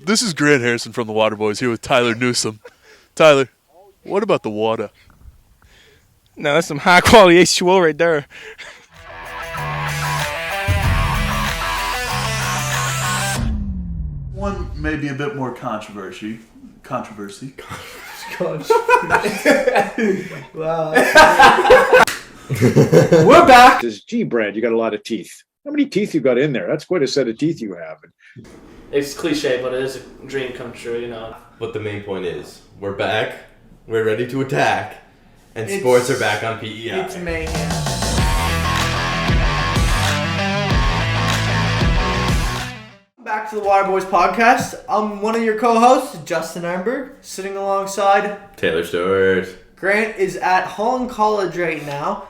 This is Grant Harrison from the Waterboyz here with Tyler Newsome. Tyler, what about the water? No, that's some high quality H2O right there. One maybe a bit more controversy. Wow. We're back. Gee, Brad, you got a lot of teeth. How many teeth you got in there? That's quite a set of teeth you have. It's cliche, but it is a dream come true, you know. But the main point is, we're back, we're ready to attack, and sports are back on PEI. It's mayhem. Back to the Waterboyz podcast. I'm one of your co-hosts, Justin Arnberg, sitting alongside Taylor Stewart. Grant is at Holland College right now.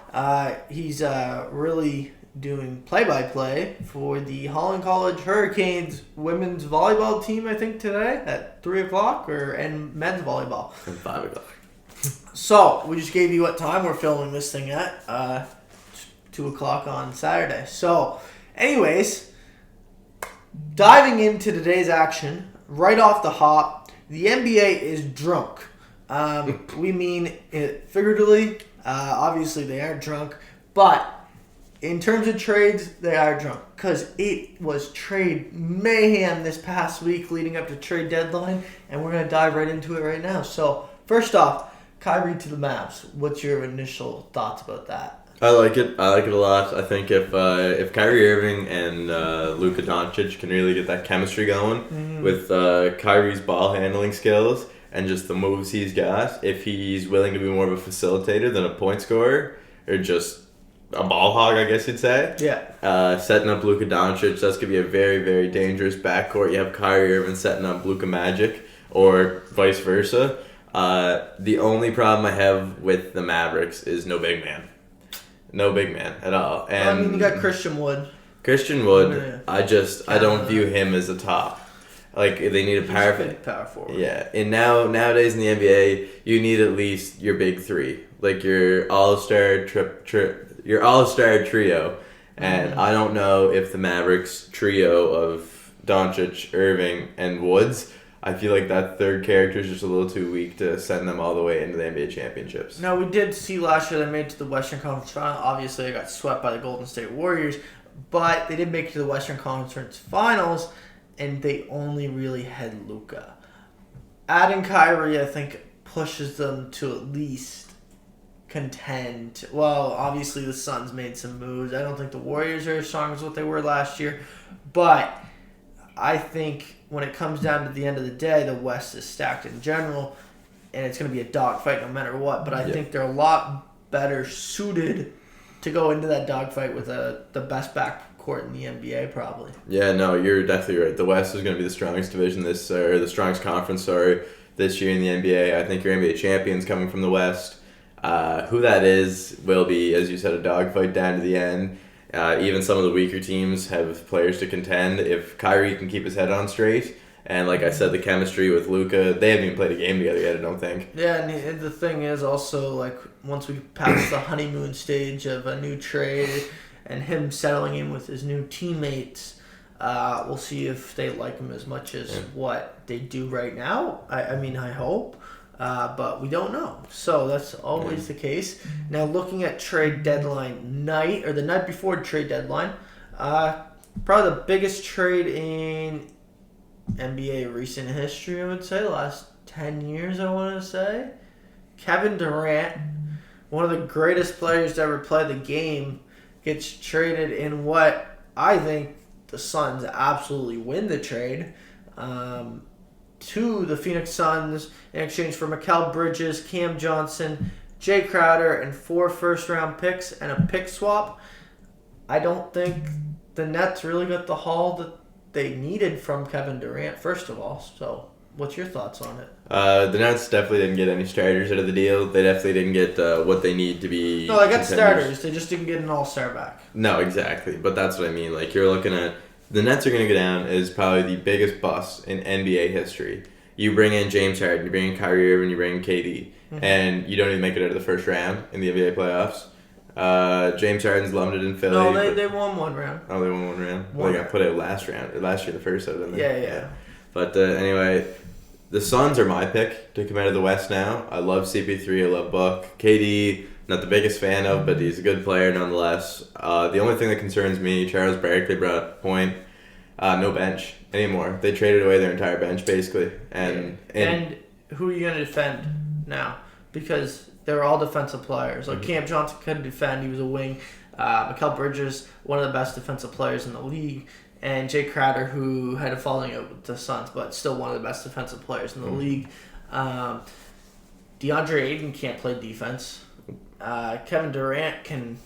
He's really doing play-by-play for the Holland College Hurricanes women's volleyball team, I think, today at 3 o'clock, and men's volleyball. At 5 o'clock. So, we just gave you what time we're filming this thing at. 2 o'clock on Saturday. So, anyways, diving into today's action, right off the hop, the NBA is drunk. We mean it figuratively. Obviously, they aren't drunk. But in terms of trades, they are drunk. Because it was trade mayhem this past week leading up to trade deadline. And we're going to dive right into it right now. So, first off, Kyrie to the Mavs. What's your initial thoughts about that? I like it a lot. I think if Kyrie Irving and Luka Doncic can really get that chemistry going with Kyrie's ball handling skills and just the moves he's got, if he's willing to be more of a facilitator than a point scorer or just a ball hog, I guess you'd say. Yeah. Setting up Luka Doncic, that's going to be a very, very dangerous backcourt. You have Kyrie Irving setting up Luka Magic or vice versa. The only problem I have with the Mavericks is no big man. No big man at all. And I mean, you got Christian Wood. Yeah. I don't view him as a top. Like, they need a power forward. Yeah. And nowadays in the NBA, you need at least your big three. Like your all-star trio. And I don't know if the Mavericks trio of Doncic, Irving, and Woods, I feel like that third character is just a little too weak to send them all the way into the NBA championships. Now, we did see last year they made it to the Western Conference Final. Obviously, they got swept by the Golden State Warriors, but they did make it to the Western Conference Finals, and they only really had Luka. Adding Kyrie, I think, pushes them to at least contend. Well, obviously, the Suns made some moves. I don't think the Warriors are as strong as what they were last year, but I think when it comes down to the end of the day, the West is stacked in general, and it's going to be a dogfight no matter what. But I think they're a lot better suited to go into that dogfight with the best backcourt in the NBA, probably. Yeah, no, you're definitely right. The West is going to be the strongest division the strongest conference, this year in the NBA. I think your NBA champions coming from the West. Who that is will be, as you said, a dogfight down to the end. Even some of the weaker teams have players to contend. If Kyrie can keep his head on straight, and like I said, the chemistry with Luka, they haven't even played a game together yet, I don't think. Yeah, and the thing is also, like, once we pass the honeymoon stage of a new trade and him settling in with his new teammates, we'll see if they like him as much as what they do right now. I mean, I hope. But we don't know. So that's always the case. Now, looking at trade deadline night, or the night before trade deadline, probably the biggest trade in NBA recent history, I would say, the last 10 years, I want to say. Kevin Durant, one of the greatest players to ever play the game, gets traded in what I think the Suns absolutely win the trade. To the Phoenix Suns in exchange for Mikal Bridges, Cam Johnson, Jay Crowder, and 4 first-round picks and a pick swap. I don't think the Nets really got the haul that they needed from Kevin Durant, first of all. So, what's your thoughts on it? The Nets definitely didn't get any starters out of the deal. They definitely didn't get what they need to be. No, they got starters. They just didn't get an all-star back. No, exactly. But that's what I mean. Like, you're looking at the Nets are going to go down as probably the biggest bust in NBA history. You bring in James Harden, you bring in Kyrie Irving, you bring in KD, and you don't even make it out of the first round in the NBA playoffs. James Harden's limited in Philly. No, they won one round. Oh, they won one round? Well, they got put out last year, the first out, didn't they? Yeah. But anyway, the Suns are my pick to come out of the West now. I love CP3. I love Book. KD, not the biggest fan of, but he's a good player nonetheless. The only thing that concerns me, Charles Barkley brought up a point, no bench anymore. They traded away their entire bench, basically. And who are you going to defend now? Because they're all defensive players. Like Cam Johnson couldn't defend. He was a wing. Mikal Bridges, one of the best defensive players in the league. And Jay Crowder, who had a falling out with the Suns, but still one of the best defensive players in the league. DeAndre Ayton can't play defense. Kevin Durant can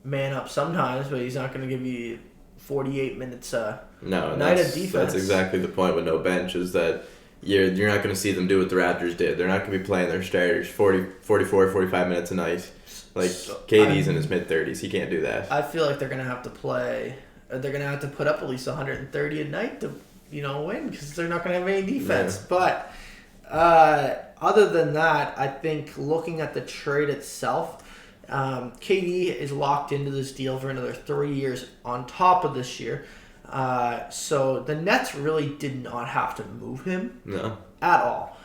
man up sometimes, but he's not going to give you 48 minutes night of defense. That's exactly the point with no bench, is that you're not going to see them do what the Raptors did. They're not going to be playing their starters 44, 45 minutes a night. Like, KD's in his mid-30s. He can't do that. I feel like they're going to have to play... They're going to have to put up at least 130 a night to, win, because they're not going to have any defense. Yeah. But other than that, I think looking at the trade itself, KD is locked into this deal for another 3 years on top of this year. So the Nets really did not have to move him at all.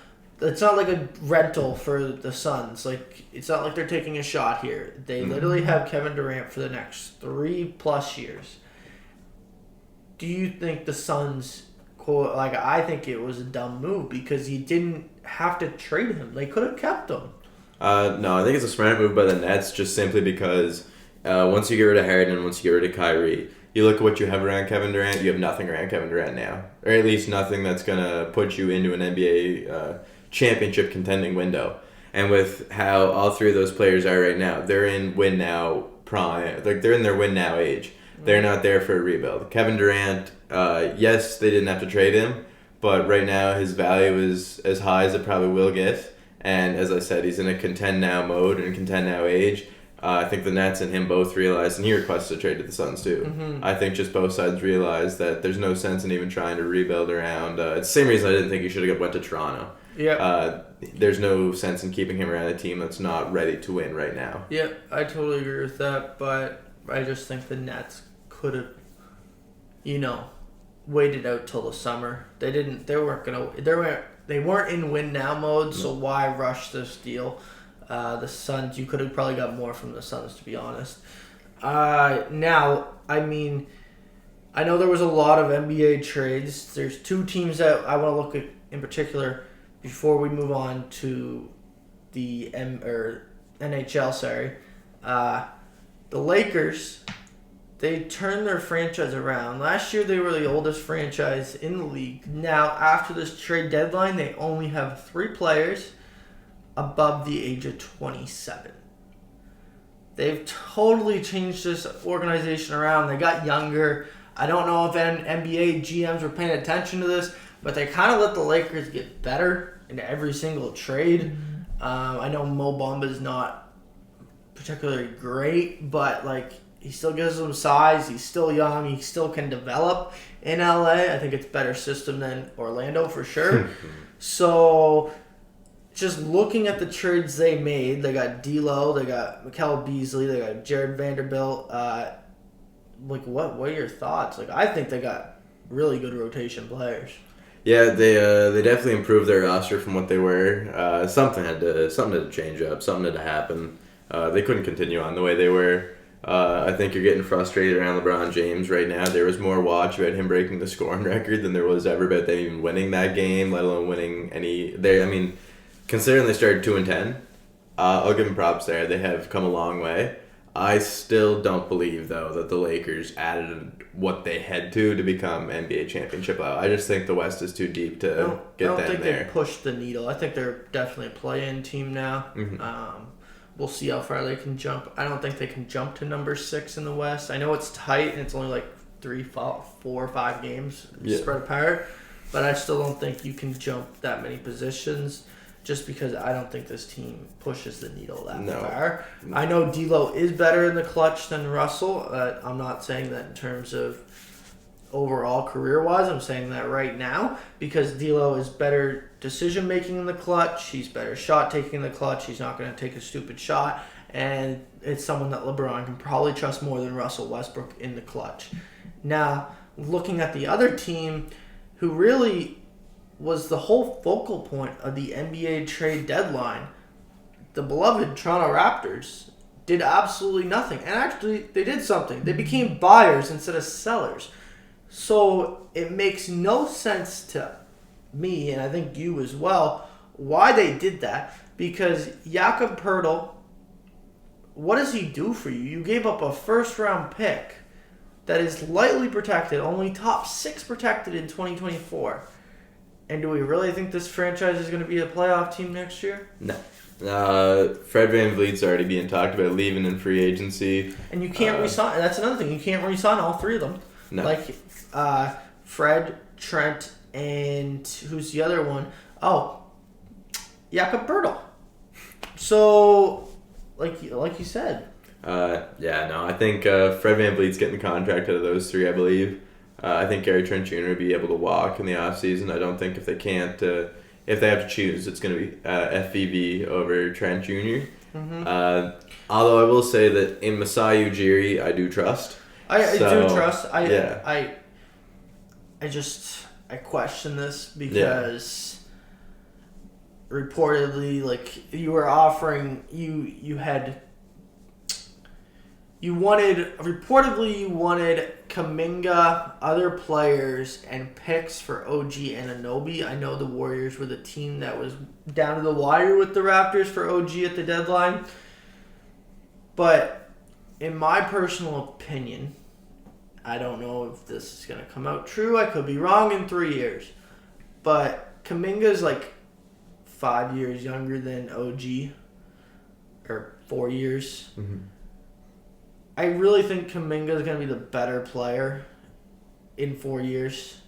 It's not like a rental for the Suns. Like, it's not like they're taking a shot here. They literally have Kevin Durant for the next 3+ years. Do you think the Suns, I think it was a dumb move because you didn't have to trade him. They could have kept him. No, I think it's a smart move by the Nets, just simply because once you get rid of Harden and once you get rid of Kyrie, you look at what you have around Kevin Durant, you have nothing around Kevin Durant now. Or at least nothing that's going to put you into an NBA championship contending window. And with how all three of those players are right now, they're in win now prime. Like, they're in their win now age. They're not there for a rebuild. Kevin Durant, yes, they didn't have to trade him, but right now his value is as high as it probably will get. And as I said, he's in a contend now mode and contend now age. I think the Nets and him both realized, and he requested a trade to the Suns too. Mm-hmm. I think just both sides realized that there's no sense in even trying to rebuild around. It's the same reason I didn't think he should have went to Toronto. Yeah. There's no sense in keeping him around a team that's not ready to win right now. Yeah, I totally agree with that, but I just think the Nets could have, waited out till the summer. They didn't. They weren't in win now mode. So why rush this deal? The Suns, you could have probably got more from the Suns, to be honest. Now, I mean, I know there was a lot of NBA trades. There's two teams that I want to look at in particular before we move on to the NHL. Sorry, the Lakers. They turned their franchise around. Last year, they were the oldest franchise in the league. Now, after this trade deadline, they only have 3 players above the age of 27. They've totally changed this organization around. They got younger. I don't know if NBA GMs were paying attention to this, but they kind of let the Lakers get better in every single trade. I know Mo Bamba's not particularly great, but he still gives them size. He's still young. He still can develop in LA. I think it's a better system than Orlando for sure. So, just looking at the trades they made, they got D'Lo, they got Mikal Beasley, they got Jared Vanderbilt. What are your thoughts? I think they got really good rotation players. Yeah, they definitely improved their roster from what they were. Something had to change up. Something had to happen. They couldn't continue on the way they were. I think you're getting frustrated around LeBron James right now. There was more watch about him breaking the scoring record than there was ever about them even winning that game, let alone winning any. Considering they started 2-10, I'll give them props there. They have come a long way. I still don't believe, though, that the Lakers added what they had to become NBA championship level. I just think the West is too deep to get them there. I don't think they pushed the needle. I think they're definitely a play-in team now. Mm-hmm. We'll see how far they can jump. I don't think they can jump to number 6 in the West. I know it's tight and it's only 3, 4, or 5 games spread apart, but I still don't think you can jump that many positions just because I don't think this team pushes the needle that far. I know D'Lo is better in the clutch than Russell. I'm not saying that in terms of overall career-wise. I'm saying that right now because D'Lo is better decision-making in the clutch. He's better shot-taking in the clutch. He's not going to take a stupid shot. And it's someone that LeBron can probably trust more than Russell Westbrook in the clutch. Now, looking at the other team who really was the whole focal point of the NBA trade deadline. The beloved Toronto Raptors did absolutely nothing. And actually, they did something. They became buyers instead of sellers. So it makes no sense to me, and I think you as well, why they did that. Because Jakob Poeltl, what does he do for you? You gave up a first-round pick that is lightly protected, only top 6 protected in 2024. And do we really think this franchise is going to be a playoff team next year? No. Fred VanVleet's already being talked about leaving in free agency. And you can't re-sign. That's another thing. You can't re-sign all 3 of them. No. Like Fred, Trent, and who's the other one? Oh, Jakob Poeltl. So, like you said. I think Fred VanVleet's getting the contract out of those 3, I believe. I think Gary Trent Jr. will be able to walk in the offseason. I don't think if they can't, if they have to choose, it's going to be FVV over Trent Jr. Mm-hmm. Although I will say that in Masai Ujiri, I do trust. I do trust. I question this because reportedly, like, you were offering, you wanted Kuminga, other players, and picks for OG Anunoby. I know the Warriors were the team that was down to the wire with the Raptors for OG at the deadline. But in my personal opinion, I don't know if this is going to come out true. I could be wrong in 3 years. But Kuminga's like 5 years younger than OG. Or 4 years. Mm-hmm. I really think Kuminga is going to be the better player in 4 years.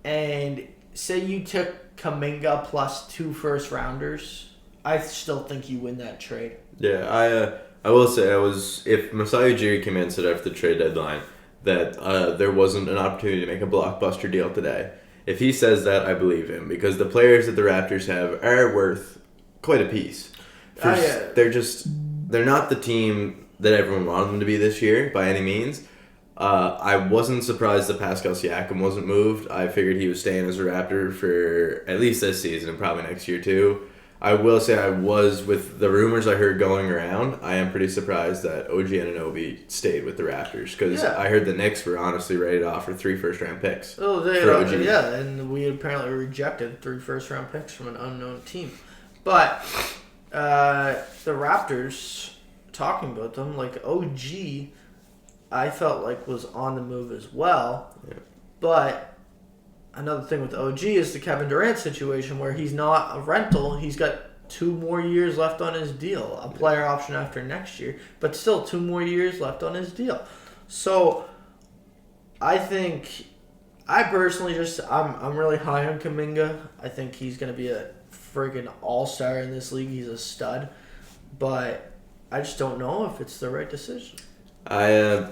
And say you took Kuminga plus 2 first-rounders, I still think you win that trade. Yeah, I will say if Masai Ujiri came in and said after the trade deadline that there wasn't an opportunity to make a blockbuster deal today, if he says that, I believe him, because the players that the Raptors have are worth quite a piece. They're not the team that everyone wanted them to be this year by any means. I wasn't surprised that Pascal Siakam wasn't moved. I figured he was staying as a Raptor for at least this season and probably next year too. I will say I was, with the rumors I heard going around, I am pretty surprised that OG Anunoby stayed with the Raptors because I heard the Knicks were honestly ready to offer 3 first-round picks. Oh, for OG. Yeah, and we apparently rejected 3 first-round picks from an unknown team. But the Raptors, talking about them, like OG, I felt like was on the move as well. Yeah. But another thing with OG is the Kevin Durant situation where he's not a rental. He's got 2 more years left on his deal. A player option after next year. But still 2 more years left on his deal. So I think, I personally I'm really high on Kuminga. I think he's going to be a friggin' all-star in this league. He's a stud. But I just don't know if it's the right decision. I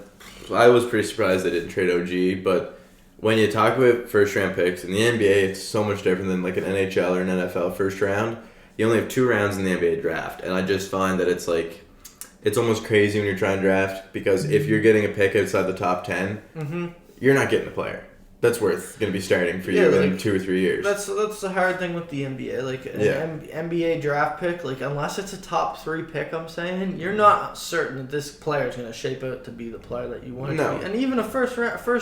was pretty surprised they didn't trade OG, but when you talk about first-round picks, in the NBA, it's so much different than like an NHL or an NFL first round. You only have 2 rounds in the NBA draft, and I just find that it's almost crazy when you're trying to draft because if you're getting a pick outside the top 10, you're not getting a player that's going to be starting for you in 2 or 3 years. That's the hard thing with the NBA. Like an NBA draft pick, like unless it's a top 3 pick, I'm saying you're not certain that this player is going to shape out to be the player that you want it to be. And even a first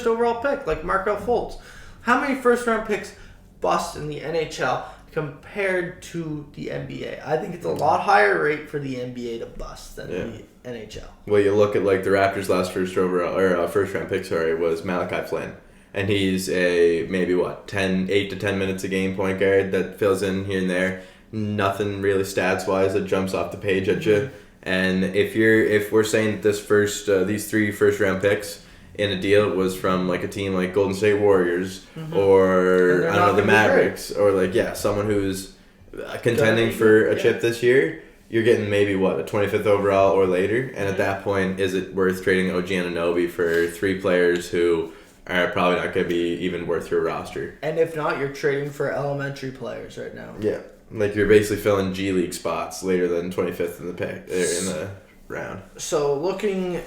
overall pick like Markelle Fultz, how many first round picks bust in the NHL compared to the NBA? I think it's a lot higher rate for the NBA to bust than the NHL. Well, you look at like the Raptors' last first round pick was Malachi Flynn. And he's a maybe 8 to 10 minutes a game point guard that fills in here and there. Nothing really stats wise that jumps off the page at you. And if we're saying that these 3 first round picks in a deal was from like a team like Golden State Warriors or I don't know, the Mavericks or like someone who's contending for a chip this year, you're getting maybe a 25th overall or later. And at that point, is it worth trading OG Anunoby for 3 players who are probably not going to be even worth your roster? And if not, you're trading for elementary players right now. Yeah, like you're basically filling G League spots later than 25th in the round. So looking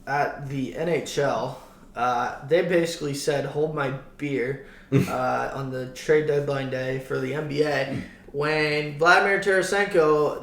at the NHL, They basically said, hold my beer on the trade deadline day for the NBA when Vladimir Tarasenko,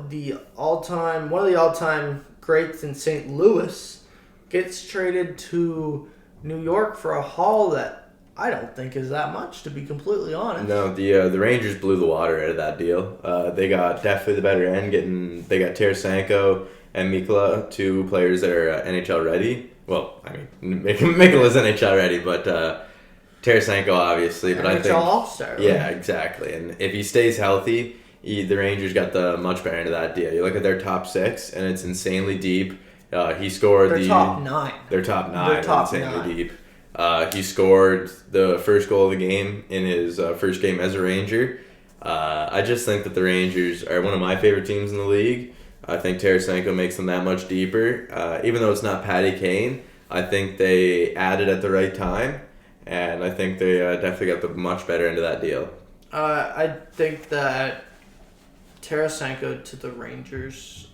one of the all-time greats in St. Louis, gets traded to New York for a haul that I don't think is that much, to be completely honest. No, the Rangers blew the water out of that deal. They got definitely the better end. They got Tarasenko and Mikkola, two players that are NHL ready. Well, I mean, Mikkola's NHL ready, but Tarasenko obviously. But I think All-Star. Right? Yeah, exactly. And if he stays healthy, the Rangers got the much better end of that deal. You look at their top 6, and it's insanely deep. He scored Their top 9. Their top 9 Their top insanely 9. deep. He scored the first goal of the game in his first game as a Ranger. I just think that the Rangers are one of my favorite teams in the league. I think Tarasenko makes them that much deeper. Even though it's not Patty Kane, I think they added at the right time, and I think they definitely got the much better end of that deal. I think that Tarasenko to the Rangers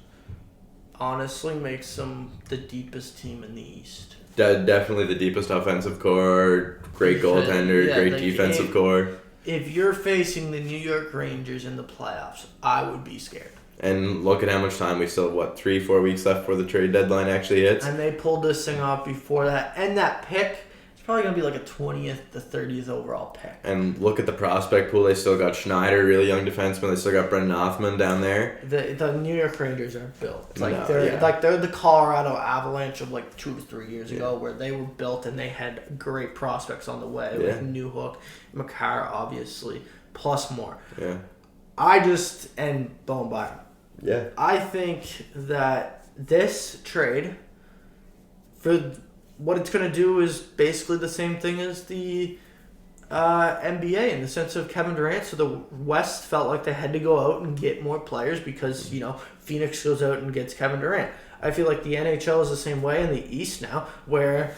honestly makes them the deepest team in the East. Definitely the deepest offensive core, great goaltender, great defensive core. If you're facing the New York Rangers in the playoffs, I would be scared. And look at how much time we still have, 3-4 weeks left before the trade deadline actually hits. And they pulled this thing off before that. And that pick, it's probably going to be like a 20th to 30th overall pick. And look at the prospect pool. They still got Schneider, really young defenseman. They still got Brendan Othman down there. The New York Rangers are built. It's like they're the Colorado Avalanche of like 2 to 3 years ago, where they were built and they had great prospects on the way with Newhook, Makar, obviously, plus more. Yeah. And Bowen Byram. Yeah. I think that this trade, for what it's going to do, is basically the same thing as the NBA in the sense of Kevin Durant. So the West felt like they had to go out and get more players because, Phoenix goes out and gets Kevin Durant. I feel like the NHL is the same way in the East now, where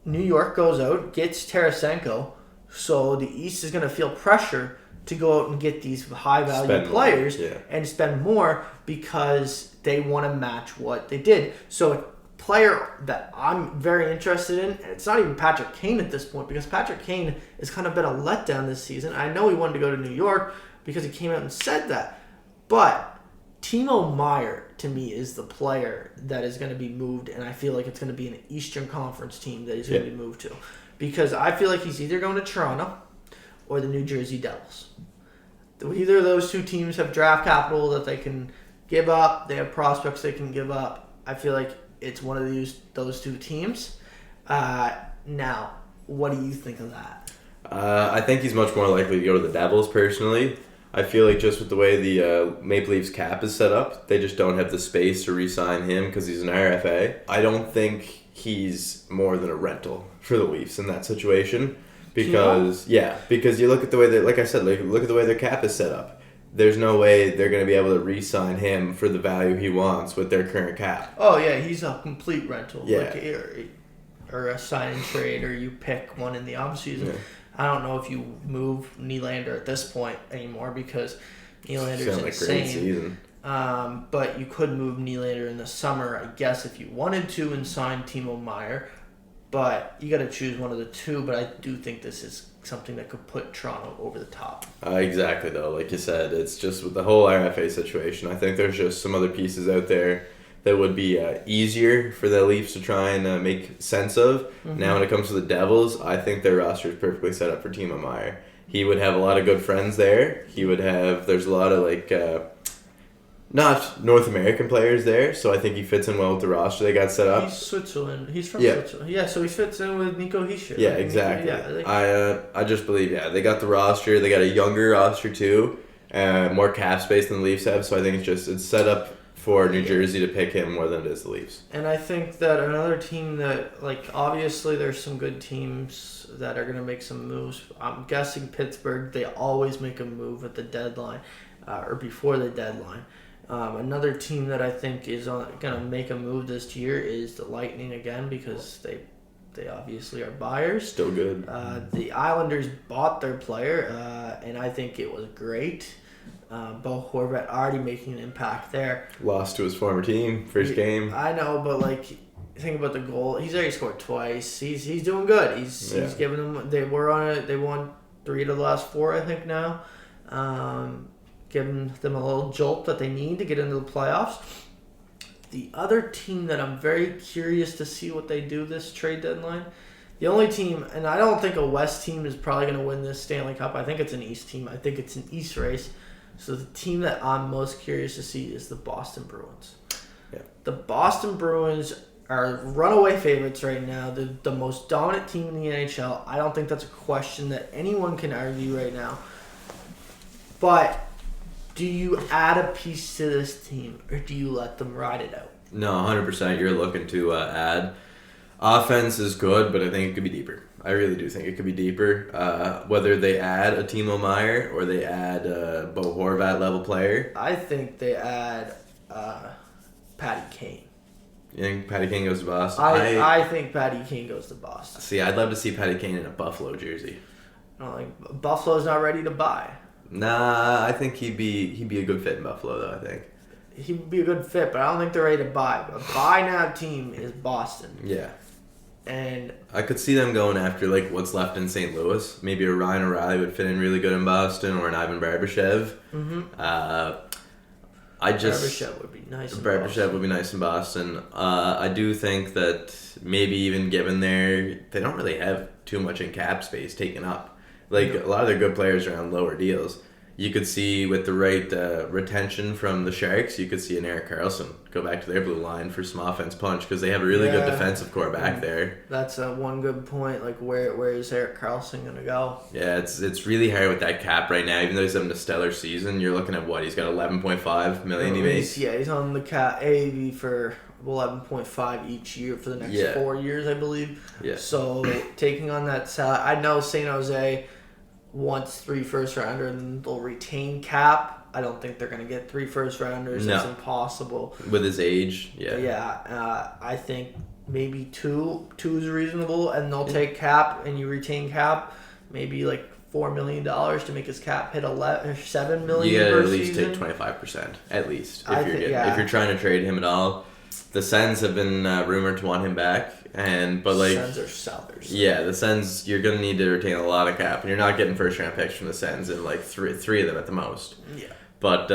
New York goes out, gets Tarasenko, so the East is going to feel pressure to go out and get these high-value players and spend more because they want to match what they did. So a player that I'm very interested in, and it's not even Patrick Kane at this point, because Patrick Kane has kind of been a letdown this season. I know he wanted to go to New York because he came out and said that. But Timo Meier, to me, is the player that is going to be moved, and I feel like it's going to be an Eastern Conference team that he's going to be moved to. Because I feel like he's either going to Toronto or the New Jersey Devils. Either of those two teams have draft capital that they can give up. They have prospects they can give up. I feel like it's one of those two teams. Now, what do you think of that? I think he's much more likely to go to the Devils, personally. I feel like just with the way the Maple Leafs cap is set up, they just don't have the space to re-sign him because he's an RFA. I don't think he's more than a rental for the Leafs in that situation. Because you look at the way that, like I said, look at the way their cap is set up. There's no way they're going to be able to re-sign him for the value he wants with their current cap. Oh yeah, he's a complete rental. Yeah. Or a sign and trade, or you pick one in the offseason. Yeah. I don't know if you move Nylander at this point anymore because Nylander's insane. Great season. But you could move Nylander in the summer, I guess, if you wanted to, and sign Timo Meier. But you got to choose one of the two. But I do think this is something that could put Toronto over the top. Exactly, though. Like you said, it's just with the whole RFA situation. I think there's just some other pieces out there that would be easier for the Leafs to try and make sense of. Mm-hmm. Now, when it comes to the Devils, I think their roster is perfectly set up for Timo Meier. He would have a lot of good friends there. There's a lot of not North American players there, so I think he fits in well with the roster they got set up. He's Switzerland. He's from Switzerland. Yeah, so he fits in with Nico Hischier. Yeah, exactly. I just believe, they got the roster. They got a younger roster, too. More cap space than the Leafs have, so I think it's set up for New Jersey to pick him more than it is the Leafs. And I think that another team that, obviously there's some good teams that are going to make some moves. I'm guessing Pittsburgh, they always make a move at the deadline or before the deadline. Another team that I think is going to make a move this year is the Lightning again because they obviously are buyers. Still good. The Islanders bought their player, and I think it was great. Bo Horvat already making an impact there. Lost to his former team, first game. I know, but think about the goal. He's already scored twice. He's doing good. He's giving them. They won 3 of the last 4, I think now. Giving them a little jolt that they need to get into the playoffs. The other team that I'm very curious to see what they do this trade deadline. The only team, and I don't think a West team is probably going to win this Stanley Cup. I think it's an East team. I think it's an East race. So the team that I'm most curious to see is the Boston Bruins. Yeah. The Boston Bruins are runaway favorites right now. They're the most dominant team in the NHL. I don't think that's a question that anyone can argue right now. But do you add a piece to this team, or do you let them ride it out? No, 100%. You're looking to add. Offense is good, but I think it could be deeper. I really do think it could be deeper. Whether they add a Timo Meier or they add a Bo Horvat level player. I think they add Patty Kane. You think Patty Kane goes to Boston? I think Patty Kane goes to Boston. See, I'd love to see Patty Kane in a Buffalo jersey. Buffalo's not ready to buy. Nah, I think he'd be a good fit in Buffalo, though, I think. He would be a good fit, but I don't think they're ready to buy. A buy now team is Boston. Yeah. And I could see them going after like what's left in St. Louis. Maybe a Ryan O'Reilly would fit in really good in Boston, or an Ivan Barbashev. Mm-hmm. Barbashev would be nice. Barbashev would be nice in Boston. I do think that maybe even given they don't really have too much in cap space taken up. Like a lot of their good players are on lower deals. You could see with the right retention from the Sharks, you could see an Erik Karlsson go back to their blue line for some offense punch because they have a really good defensive core back there. That's one good point. Like where is Erik Karlsson gonna go? Yeah, it's really hard with that cap right now. Even though he's having a stellar season, you're looking at what he's got $11.5 million he makes. Yeah, he's on the cap AAV for 11.5 each year for the next 4 years, I believe. Yeah. So taking on that salary, I know San Jose wants 3 first-rounders and they'll retain cap. I don't think they're going to get 3 first-rounders. No. It's impossible. With his age, yeah. Yeah, I think maybe 2 is reasonable, and they'll take cap, and you retain cap, maybe like $4 million to make his cap hit $7 million. You gotta at least season. take 25%, at least, if you're trying to trade him at all. The Sens have been rumored to want him back, but Sens are sellers. Yeah, the Sens, you're gonna need to retain a lot of cap, and you're not getting first round picks from the Sens, and like three of them at the most. Yeah. But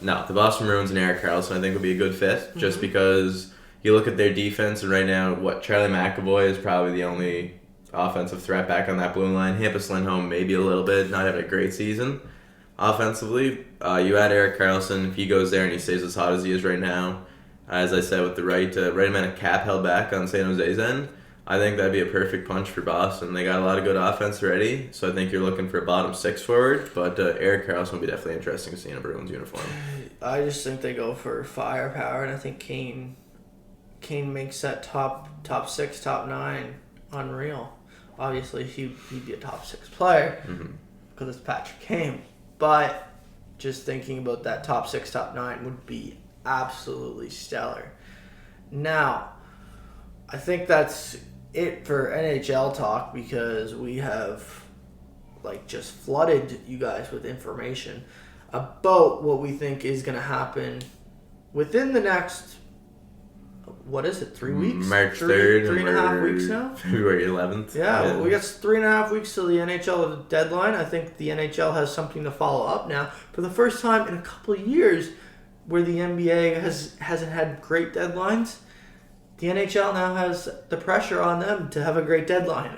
no, the Boston Bruins and Erik Karlsson I think would be a good fit, just because you look at their defense, and right now, Charlie McAvoy is probably the only offensive threat back on that blue line. Hampus Lindholm maybe a little bit, not having a great season offensively. You add Erik Karlsson, if he goes there and he stays as hot as he is right now. As I said, with the right amount of cap held back on San Jose's end, I think that'd be a perfect punch for Boston. They got a lot of good offense already, so I think you're looking for a bottom 6 forward, but Erik Karlsson would be definitely interesting to see in a Bruins uniform. I just think they go for firepower, and I think Kane makes that top 6, top 9 unreal. Obviously, he'd be a top 6 player because it's Patrick Kane, but just thinking about that top 6, top 9 would be absolutely stellar. Now, I think that's it for NHL talk, because we have just flooded you guys with information about what we think is going to happen within the next, 3 weeks? March 3 3rd. 3.5 weeks now? February 11th. Yeah, we got 3.5 weeks till the NHL deadline. I think the NHL has something to follow up now. For the first time in a couple of years, where the NBA hasn't had great deadlines, the NHL now has the pressure on them to have a great deadline.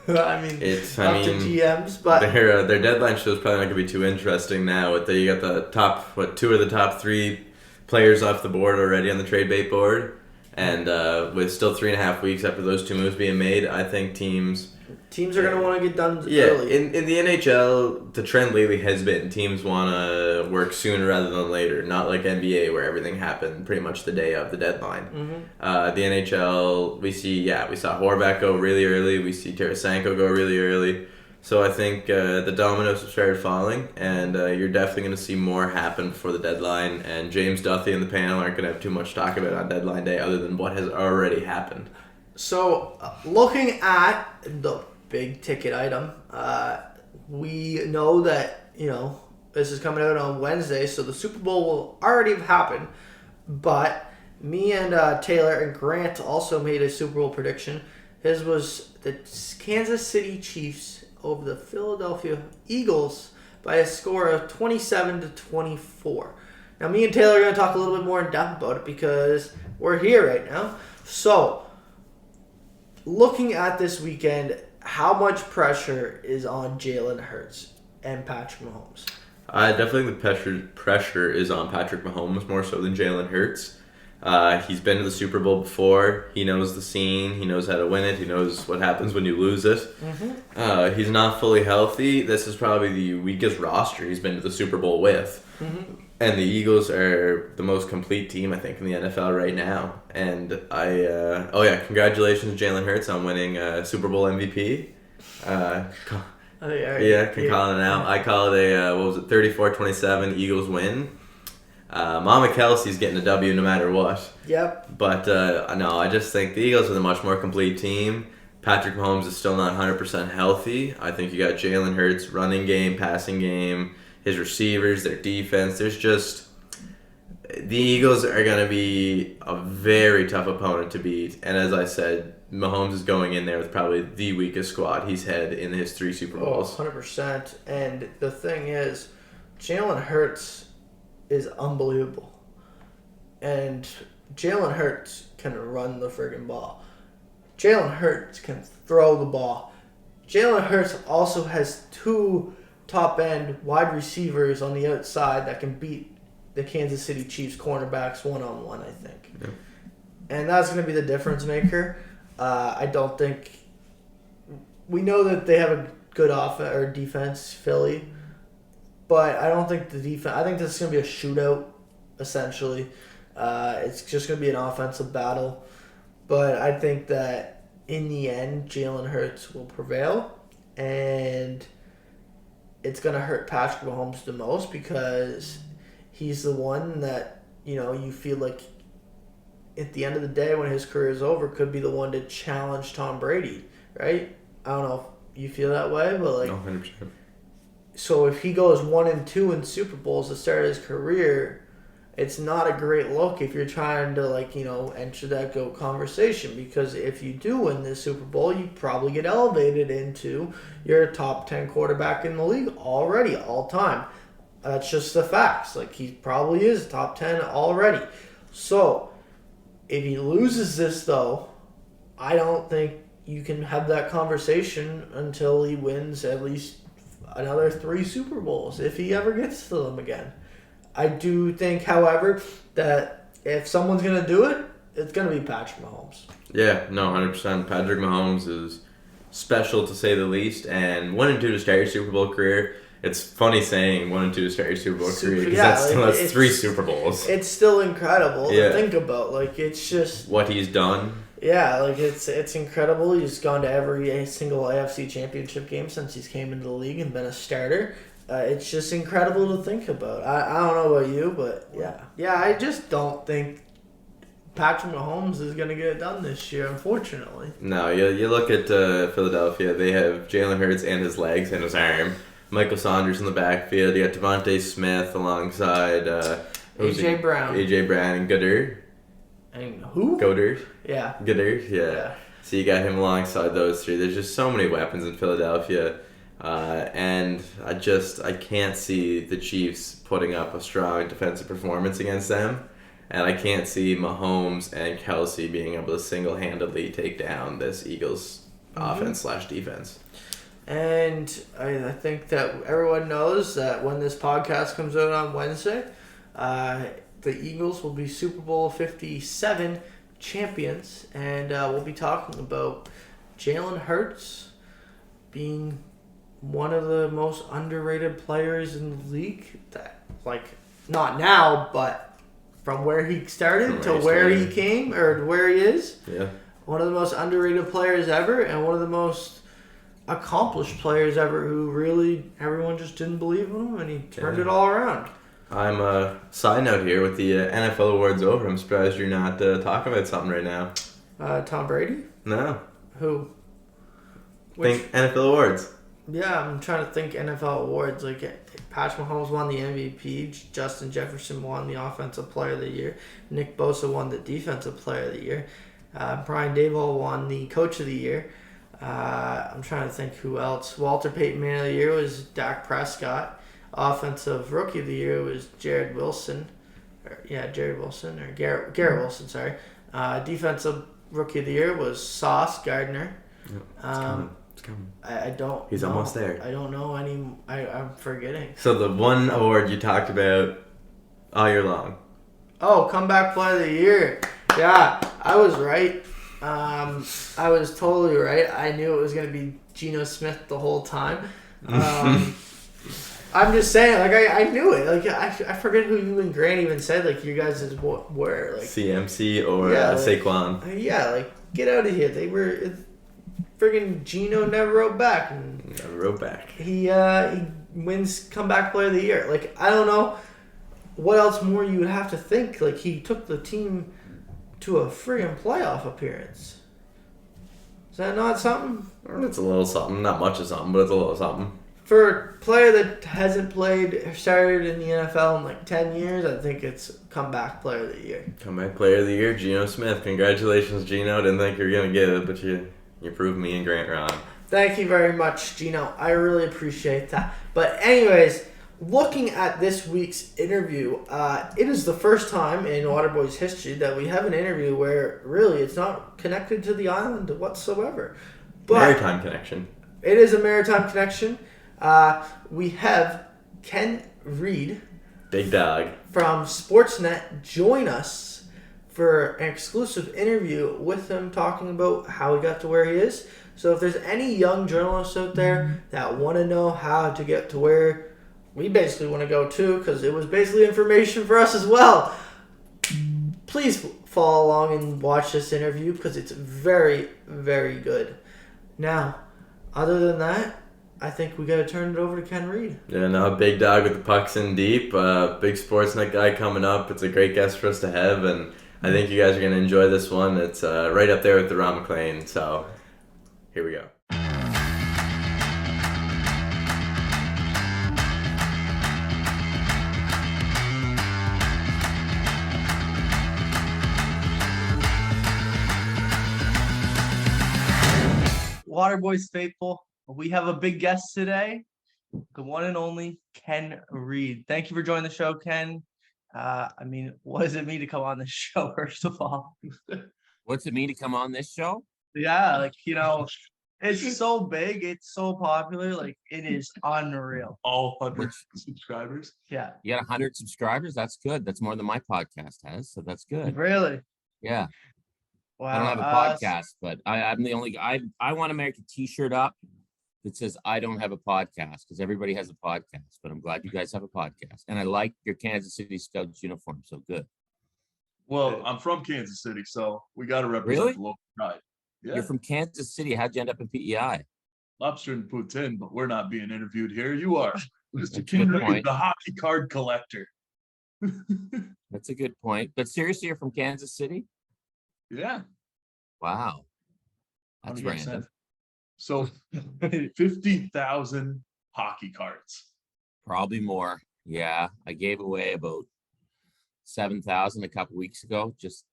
I mean, to GMs, but their deadline show is probably not going to be too interesting now. You got the top 2 of the top 3 players off the board already on the trade bait board, and with still 3.5 weeks after those 2 moves being made, I think teams are going to want to get done early. In the NHL, the trend lately has been teams want to work sooner rather than later, not like NBA where everything happened pretty much the day of the deadline. The NHL, we saw Horvat go really early, we see Tarasenko go really early, so I think the dominoes have started falling, and you're definitely going to see more happen before the deadline, and James Duthie and the panel aren't going to have too much to talk about on deadline day other than what has already happened. So, looking at the big ticket item, we know that, this is coming out on Wednesday, so the Super Bowl will already have happened, but Me and Taylor and Grant also made a Super Bowl prediction. His was the Kansas City Chiefs over the Philadelphia Eagles by a score of 27-24. Now, me and Taylor are going to talk a little bit more in depth about it because we're here right now. So, looking at this weekend, how much pressure is on Jalen Hurts and Patrick Mahomes? Definitely the pressure is on Patrick Mahomes more so than Jalen Hurts. He's been to the Super Bowl before. He knows the scene. He knows how to win it. He knows what happens when you lose it. Mm-hmm. He's not fully healthy. This is probably the weakest roster he's been to the Super Bowl with. Mm-hmm. And the Eagles are the most complete team, I think, in the NFL right now. And congratulations, Jalen Hurts, on winning Super Bowl MVP. Calling it out. I call it a 34-27 Eagles win. Mama Kelsey's getting a W no matter what. Yep. But no, I just think the Eagles are the much more complete team. Patrick Mahomes is still not 100% healthy. I think you got Jalen Hurts, running game, passing game, his receivers, their defense. There's just... The Eagles are going to be a very tough opponent to beat. And as I said, Mahomes is going in there with probably the weakest squad he's had in his 3 Super Bowls. 100%. And the thing is, Jalen Hurts is unbelievable. And Jalen Hurts can run the friggin' ball. Jalen Hurts can throw the ball. Jalen Hurts also has 2 top-end wide receivers on the outside that can beat the Kansas City Chiefs cornerbacks one-on-one, I think. Yep. And that's going to be the difference maker. I don't think... We know that they have a good offense or defense, Philly, but I don't think the defense... I think this is going to be a shootout, essentially. It's just going to be an offensive battle. But I think that in the end, Jalen Hurts will prevail, and it's going to hurt Patrick Mahomes the most because he's the one that, you feel like at the end of the day when his career is over could be the one to challenge Tom Brady, right? I don't know if you feel that way, but like... No, 100%. So if he goes 1-2 in Super Bowls to start his career, it's not a great look if you're trying to enter that GOAT conversation, because if you do win this Super Bowl, you probably get elevated into your top 10 quarterback in the league already, all time. That's just the facts. He probably is top 10 already. So if he loses this, though, I don't think you can have that conversation until he wins at least another 3 Super Bowls, if he ever gets to them again. I do think, however, that if someone's going to do it, it's going to be Patrick Mahomes. Yeah, no, 100%. Patrick Mahomes is special, to say the least. And 1-2 to start your Super Bowl career. It's funny saying 1-2 to start your Super Bowl career, because that's 3 Super Bowls. It's still incredible to think about. It's just... what he's done. Yeah, it's incredible. He's gone to every single AFC championship game since he's came into the league and been a starter. It's just incredible to think about. I don't know about you, but yeah. Yeah, I just don't think Patrick Mahomes is going to get it done this year, unfortunately. No, you look at Philadelphia. They have Jalen Hurts and his legs and his arm. Michael Saunders in the backfield. You got Devontae Smith alongside... A.J. Brown. A.J. Brown and Goddard. And who? Goddard. Yeah. Goddard, yeah. So you got him alongside those 3. There's just so many weapons in Philadelphia. And I can't see the Chiefs putting up a strong defensive performance against them. And I can't see Mahomes and Kelsey being able to single-handedly take down this Eagles offense/defense. And I think that everyone knows that when this podcast comes out on Wednesday, the Eagles will be Super Bowl 57 champions. And we'll be talking about Jalen Hurts being one of the most underrated players in the league. That, not now, but from where he started to where he came, or where he is. Yeah. One of the most underrated players ever, and one of the most accomplished players ever, who really everyone just didn't believe in him, and he turned it all around. I'm a side note here with the NFL awards over. I'm surprised you're not talking about something right now. Tom Brady? No. Who? Think NFL awards. Yeah, I'm trying to think NFL awards. Like, Patrick Mahomes won the MVP. Justin Jefferson won the Offensive Player of the Year. Nick Bosa won the Defensive Player of the Year. Brian Daboll won the Coach of the Year. I'm trying to think who else. Walter Payton Man of the Year was Dak Prescott. Offensive Rookie of the Year was Garrett Wilson. Garrett Wilson, sorry. Defensive Rookie of the Year was Sauce Gardner. Yeah, it's coming. I don't He's know. almost there. I don't know any. I'm forgetting. So the one award you talked about all year long. Oh, Comeback Player of the Year. Yeah, I was right. I was totally right. I knew it was going to be Geno Smith the whole time. I'm just saying, like, I knew it. Like, I forget who you and Grant even said, like, you guys were. Like, CMC or Saquon. Yeah, like, get out of here. They were... Friggin' Geno never wrote back. Never wrote back. He wins Comeback Player of the Year. Like, I don't know what else more you would have to think. Like, he took the team to a friggin' playoff appearance. Is that not something? It's a little something. Not much of something, but it's a little something. For a player that hasn't started in the NFL in like 10 years, I think it's Comeback Player of the Year. Comeback Player of the Year, Geno Smith. Congratulations, Geno. Didn't think you were going to get it, but you proved me and Grant wrong. Thank you very much, Gino. I really appreciate that. But anyways, looking at this week's interview, it is the first time in Waterboyz history that we have an interview where really it's not connected to the island whatsoever. But Maritime connection. It is a maritime connection. We have Ken Reid, Big dog, from Sportsnet, join us for an exclusive interview with him talking about how he got to where he is. So if there's any young journalists out there that want to know how to get to where we basically want to go to, because it was basically information for us as well, please follow along and watch this interview because it's very, very good. Now, other than that, I think we got to turn it over to Ken Reid. Yeah, no, big dog with the pucks in deep. Big Sportsnet guy coming up. It's a great guest for us to have, and I think you guys are going to enjoy this one. It's right up there with the Ron McLean. So here we go. Waterboyz faithful, we have a big guest today, the one and only Ken Reid. Thank you for joining the show, Ken. What does it mean to come on this show, first of all? What's it mean to come on this show? Yeah, it's so big, it's so popular, it is unreal. All 100 subscribers. Yeah. You got 100 subscribers? That's good. That's more than my podcast has, so that's good. Really? Yeah. Wow. I don't have a podcast, but I'm the only guy. I want to make a t-shirt up that says I don't have a podcast, because everybody has a podcast, but I'm glad you guys have a podcast. And I like your Kansas City Scouts uniform, so good. Well, I'm from Kansas City, so we got to represent Really? the local pride. Yeah. You're from Kansas City. How'd you end up in PEI? Lobster and poutine, but we're not being interviewed here. You are. Mr. Good Ken Reid, point. the hockey card collector. That's a good point. But seriously, you're from Kansas City? Yeah. Wow. That's 100%. random. So 50,000 hockey cards. Probably more. Yeah. I gave away about 7,000 a couple weeks ago, just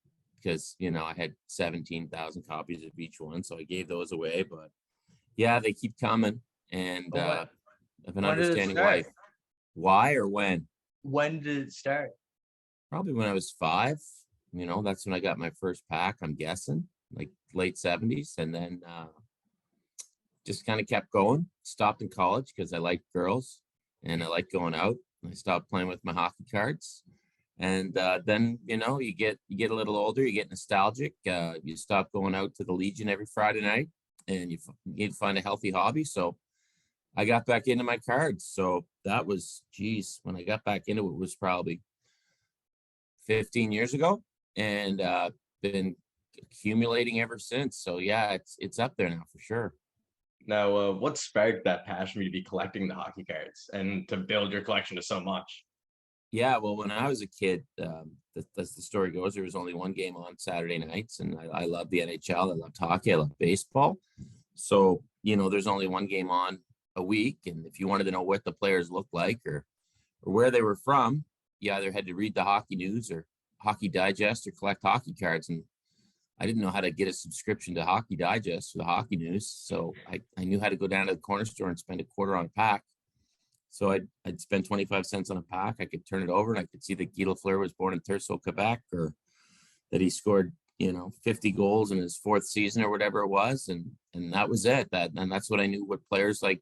because, I had 17,000 copies of each one. So I gave those away, but yeah, they keep coming. And I've been understanding why or when. When did it start? Probably when I was 5. That's when I got my first pack, I'm guessing, like late 70s. And then just kind of kept going. Stopped in college because I liked girls and I liked going out. I stopped playing with my hockey cards. And then, you get a little older, you get nostalgic. You stop going out to the Legion every Friday night, and you find a healthy hobby. So I got back into my cards. So that was, when I got back into it was probably 15 years ago, and been accumulating ever since. So yeah, it's up there now for sure. Now, what sparked that passion for you to be collecting the hockey cards and to build your collection to so much? Yeah, well, when I was a kid, as the story goes, there was only one game on Saturday nights, and I loved the NHL, I loved hockey, I loved baseball. So, there's only one game on a week. And if you wanted to know what the players looked like or where they were from, you either had to read the Hockey News or Hockey Digest or collect hockey cards. And I didn't know how to get a subscription to Hockey Digest or the Hockey News. So I knew how to go down to the corner store and spend $0.25 on a pack. So I'd spend 25 cents on a pack. I could turn it over and I could see that Guy Lafleur was born in Thurso, Quebec, or that he scored, 50 goals in his 4th season or whatever it was. And that was it. And that's what I knew what players like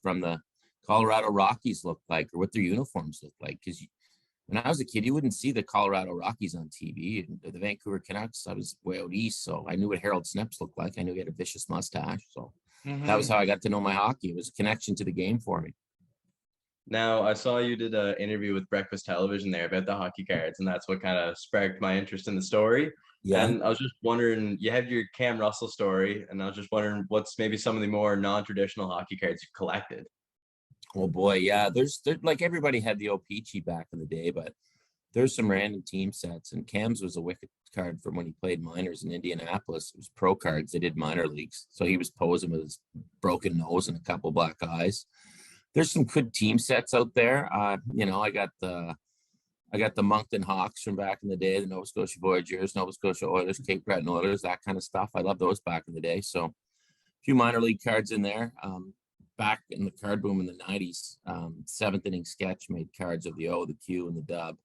from the Colorado Rockies looked like or what their uniforms looked like. Because when I was a kid, you wouldn't see the Colorado Rockies on TV. And the Vancouver Canucks, I was way out east. So I knew what Harold Snips looked like. I knew he had a vicious mustache. So that was how I got to know my hockey. It was a connection to the game for me. Now, I saw you did an interview with Breakfast Television there about the hockey cards, and that's what kind of sparked my interest in the story. Yeah. And I was just wondering, you have your Cam Russell story, and I was just wondering what's maybe some of the more non-traditional hockey cards you've collected. Oh boy, yeah. There's like everybody had the O-Pee-Chee back in the day, but there's some random team sets. And Cam's was a wicked card from when he played minors in Indianapolis. It was pro cards. They did minor leagues, so he was posing with his broken nose and a couple black eyes. There's some good team sets out there. I got the Moncton Hawks from back in the day, the Nova Scotia Voyageurs, Nova Scotia Oilers, Cape Breton Oilers, that kind of stuff. I love those back in the day. So a few minor league cards in there. Back in the card boom in the 90s, 7th Inning Sketch made cards of the O, the Q, and the Dub.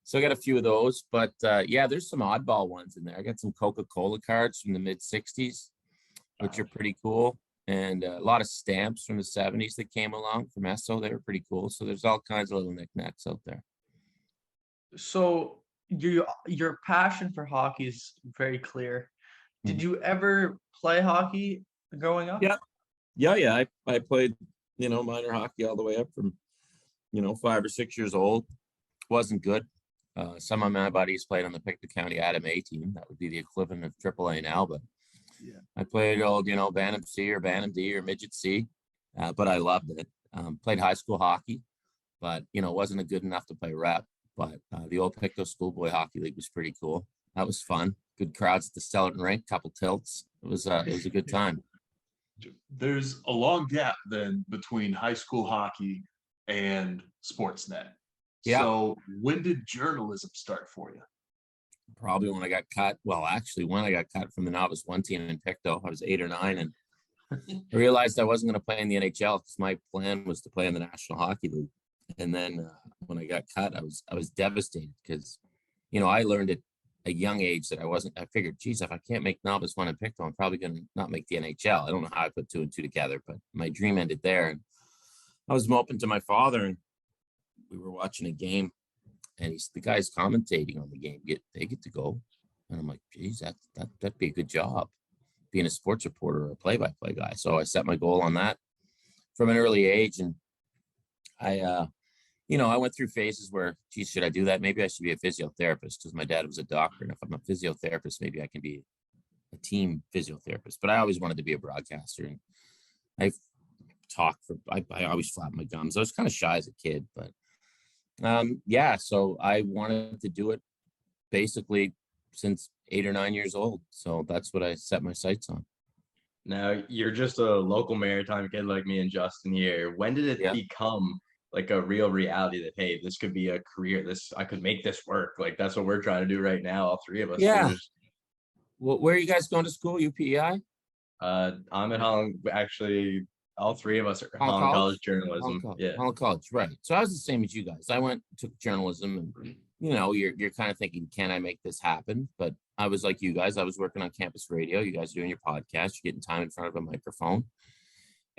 So I got a few of those. But there's some oddball ones in there. I got some Coca-Cola cards from the mid-60s, which are pretty cool. And a lot of stamps from the 70s that came along from Esso. They were pretty cool. So there's all kinds of little knickknacks out there. So your passion for hockey is very clear. Did you ever play hockey growing up? Yeah. I played, minor hockey all the way up from, 5 or 6 years old. Wasn't good. Some of my buddies played on the Pictou County Adam A team. That would be the equivalent of AAA now, but I played old, Bantam C or Bantam D or Midget C, but I loved it. Played high school hockey, but, wasn't good enough to play rep. But the old Pictou Schoolboy Hockey League was pretty cool. That was fun. Good crowds at the Stellarton Rink, couple tilts. It was a good time. There's a long gap then between high school hockey and Sportsnet. Yeah. So when did journalism start for you? Probably when I got cut. Well, actually, when I got cut from the Novice 1 team in Pictou, I was 8 or 9, and I realized I wasn't going to play in the NHL because my plan was to play in the National Hockey League. And then when I got cut, I was devastated because, I learned at a young age that I figured, geez, if I can't make Novice 1 in Pictou, I'm probably going to not make the NHL. I don't know how I put 2 and 2 together, but my dream ended there. And I was moping to my father, and we were watching a game, and the guy's commentating on the game. They get to go. And I'm like, geez, that'd be a good job, being a sports reporter or a play-by-play guy. So I set my goal on that from an early age. And I went through phases where, geez, should I do that? Maybe I should be a physiotherapist because my dad was a doctor. And if I'm a physiotherapist, maybe I can be a team physiotherapist. But I always wanted to be a broadcaster. And I always flapped my gums. I was kind of shy as a kid, but so I wanted to do it basically since 8 or 9 years old. So that's what I set my sights on. Now, you're just a local maritime kid like me and Justin here. When did it become like a real reality that, hey, this could be a career, I could make this work? Like, that's what we're trying to do right now, all three of us. Yeah. Well, where are you guys going to school? UPEI? I'm at Holland, actually. All three of us are Holland College journalism. Holland College, right. So I was the same as you guys. I took journalism, and you're kind of thinking, can I make this happen? But I was like you guys. I was working on campus radio. You guys are doing your podcast. You're getting time in front of a microphone,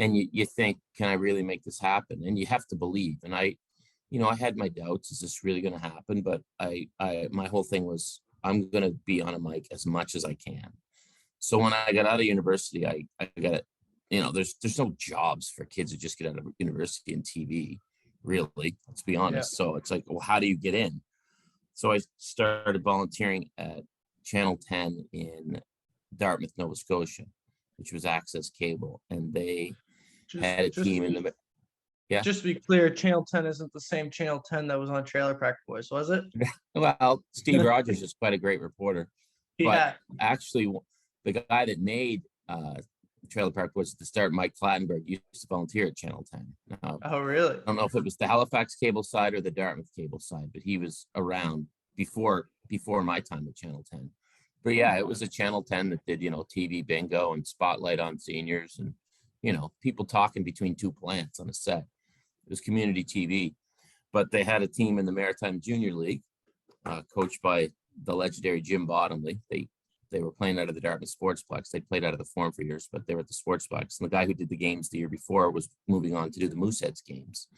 and you think, can I really make this happen? And you have to believe. And I had my doubts. Is this really going to happen? But my whole thing was, I'm going to be on a mic as much as I can. So when I got out of university, I got it. There's no jobs for kids who just get out of university and TV, really, let's be honest. Yeah. So it's like, well, how do you get in? So I started volunteering at Channel 10 in Dartmouth, Nova Scotia, which was Access Cable. And they had a team in the... Yeah. Just to be clear, Channel 10 isn't the same Channel 10 that was on Trailer Park Boys, was it? Well, Steve Rogers is quite a great reporter. Yeah. But actually, the guy that made Trailer Park Boys at the start, Mike Clattenburg used to volunteer at Channel 10. Now, Oh, really? I don't know if it was the Halifax cable side or the Dartmouth cable side, but he was around before my time at Channel 10. But yeah, it was a Channel 10 that did, TV bingo and spotlight on seniors and, people talking between two plants on a set. It was community TV. But they had a team in the Maritime Junior League, coached by the legendary Jim Bottomley. They were playing out of the Dartmouth Sportsplex. They played out of the Forum for years, but they were at the Sportsplex. And the guy who did the games the year before was moving on to do the Mooseheads games.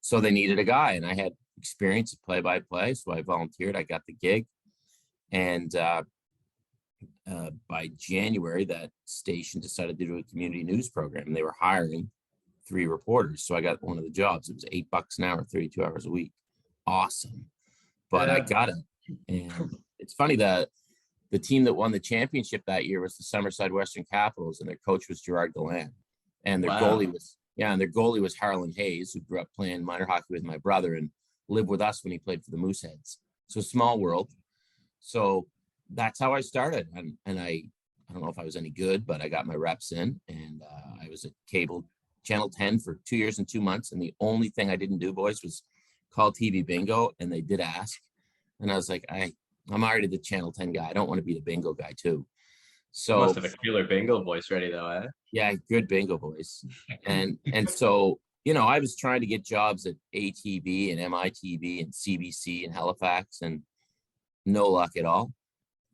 So they needed a guy, and I had experience at play-by-play, so I volunteered. I got the gig. And by January, that station decided to do a community news program, and they were hiring 3 reporters. So I got one of the jobs. It was $8 an hour, 32 hours a week. Awesome. But I got it. And it's funny that the team that won the championship that year was the Summerside Western Capitals, and their coach was Gerard Gallant. And their goalie was Harlan Hayes, who grew up playing minor hockey with my brother and lived with us when he played for the Mooseheads. So small world. So that's how I started. And I don't know if I was any good, but I got my reps in, and I was at cable Channel 10 for 2 years and 2 months. And the only thing I didn't do, boys, was call TV bingo. And they did ask. And I was like, I'm already the Channel 10 guy. I don't want to be the bingo guy too. So must have a killer bingo voice ready though, eh? Yeah, good bingo voice. And so, I was trying to get jobs at ATV and MITV and CBC in Halifax, and no luck at all.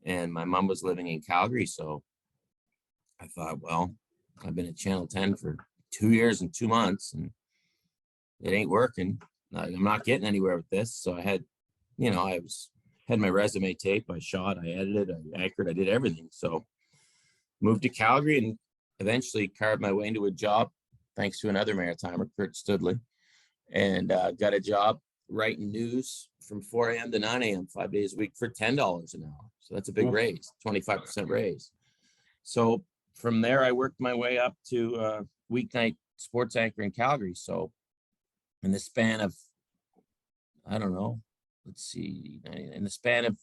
And my mom was living in Calgary. So I thought, well, I've been at Channel 10 for 2 years and 2 months, and it ain't working. I'm not getting anywhere with this. So I had, had my resume taped. I shot, I edited, I anchored, I did everything. So moved to Calgary and eventually carved my way into a job thanks to another Maritimer, Kurt Studley, and got a job writing news from 4 a.m. to 9 a.m. 5 days a week for $10 an hour. So that's a big raise, 25% raise. So from there, I worked my way up to weeknight sports anchor in Calgary. So in the span of, I don't know, in the span of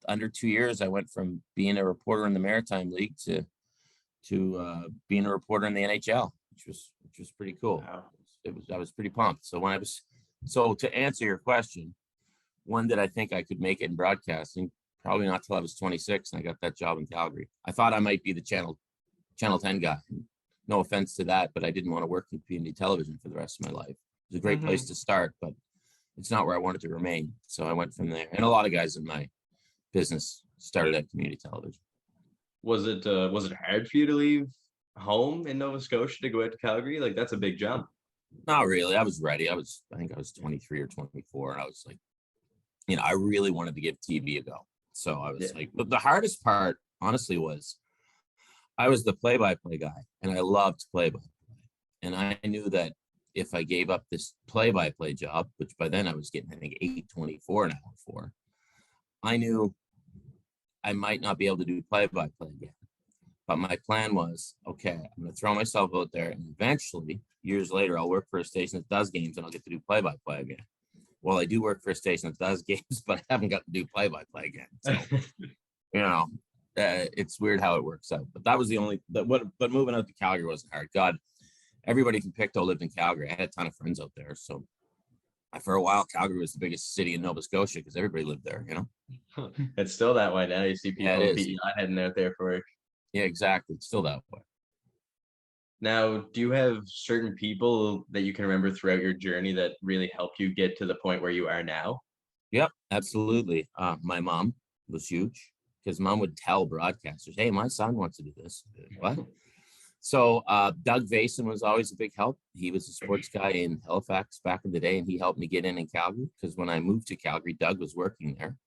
under 2 years, I went from being a reporter in the Maritime League to being a reporter in the NHL, which was pretty cool. Wow. I was pretty pumped. So to answer your question, when did I think I could make it in broadcasting? Probably not till I was 26, and I got that job in Calgary. I thought I might be the Channel 10 guy. No offense to that, but I didn't want to work in community television for the rest of my life. It was a great place to start, but it's not where I wanted to remain. So I went from there. And a lot of guys in my business started at community television. Was it hard for you to leave home in Nova Scotia to go out to Calgary? Like, that's a big jump. Not really. I was ready. I think I was 23 or 24, and I was like, I really wanted to give TV a go. So I was like, but the hardest part, honestly, was I was the play-by-play guy, and I loved play-by-play. And I knew that if I gave up this play-by-play job, which by then I was getting, I think, $8.24 an hour for, I knew I might not be able to do play-by-play again. But my plan was, okay, I'm going to throw myself out there, and eventually, years later, I'll work for a station that does games, and I'll get to do play-by-play again. Well, I do work for a station that does games, but I haven't got to do play-by-play again. So, it's weird how it works out. But that was but moving out to Calgary wasn't hard. God, everybody from Pictou lived in Calgary. I had a ton of friends out there. So for a while, Calgary was the biggest city in Nova Scotia because everybody lived there, It's still that way now. You see people PEI heading out there for work. Yeah, exactly. It's still that way. Now, do you have certain people that you can remember throughout your journey that really helped you get to the point where you are now? Yep, absolutely. My mom was huge because mom would tell broadcasters, hey, my son wants to do this. What? So Doug Vason was always a big help. He was a sports guy in Halifax back in the day, and he helped me get in Calgary because when I moved to Calgary, Doug was working there,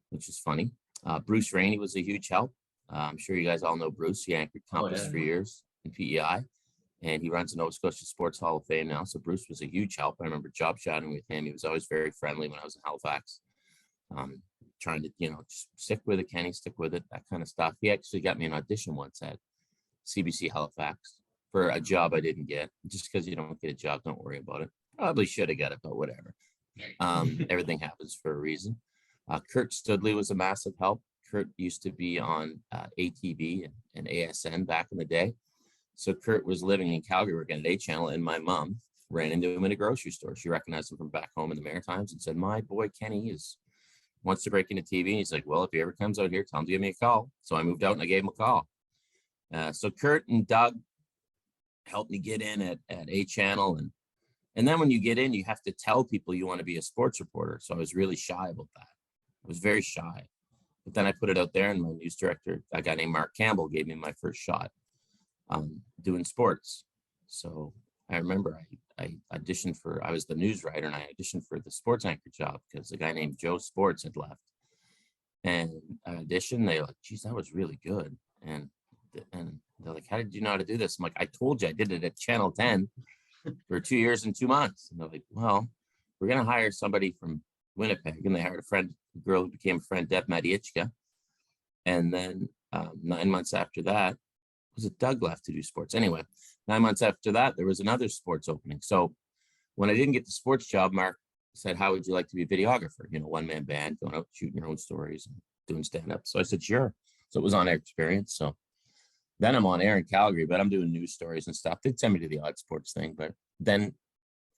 which is funny. Bruce Rainey was a huge help. I'm sure you guys all know Bruce. He anchored Compass for years in PEI, and he runs the Nova Scotia Sports Hall of Fame now. So Bruce was a huge help. I remember job shotting with him. He was always very friendly when I was in Halifax, trying to, just stick with it, Kenny, stick with it, that kind of stuff. He actually got me an audition once at CBC Halifax for a job I didn't get. Just because you don't get a job, don't worry about it. Probably should have got it, but whatever. Everything happens for a reason. Kurt Studley was a massive help. Kurt used to be on ATV and ASN back in the day. So Kurt was living in Calgary working at A Channel, and my mom ran into him in a grocery store. She recognized him from back home in the Maritimes and said, "My boy Kenny wants to break into TV." And he's like, "Well, if he ever comes out here, tell him to give me a call." So I moved out and I gave him a call. So Kurt and Doug helped me get in at A Channel. And then when you get in, you have to tell people you want to be a sports reporter. So I was really shy about that. I was very shy. But then I put it out there, and my news director, a guy named Mark Campbell, gave me my first shot doing sports. So I remember I auditioned I was the news writer, and I auditioned for the sports anchor job because a guy named Joe Sports had left. And I auditioned, they're like, "Geez, that was really good." And they're like, "How did you know how to do this?" I'm like, "I told you I did it at Channel 10 for 2 years and 2 months." And they're like, "Well, we're going to hire somebody from Winnipeg." And they hired a girl who became a friend, Deb Madichka. And then 9 months after that, was it Doug left to do sports? Anyway, 9 months after that, there was another sports opening. So when I didn't get the sports job, Mark said, "How would you like to be a videographer? You know, one-man band, going out, shooting your own stories and doing stand-up." So I said, "Sure." So it was on-air experience. So then I'm on air in Calgary, but I'm doing news stories and stuff. They'd send me to the odd sports thing. But then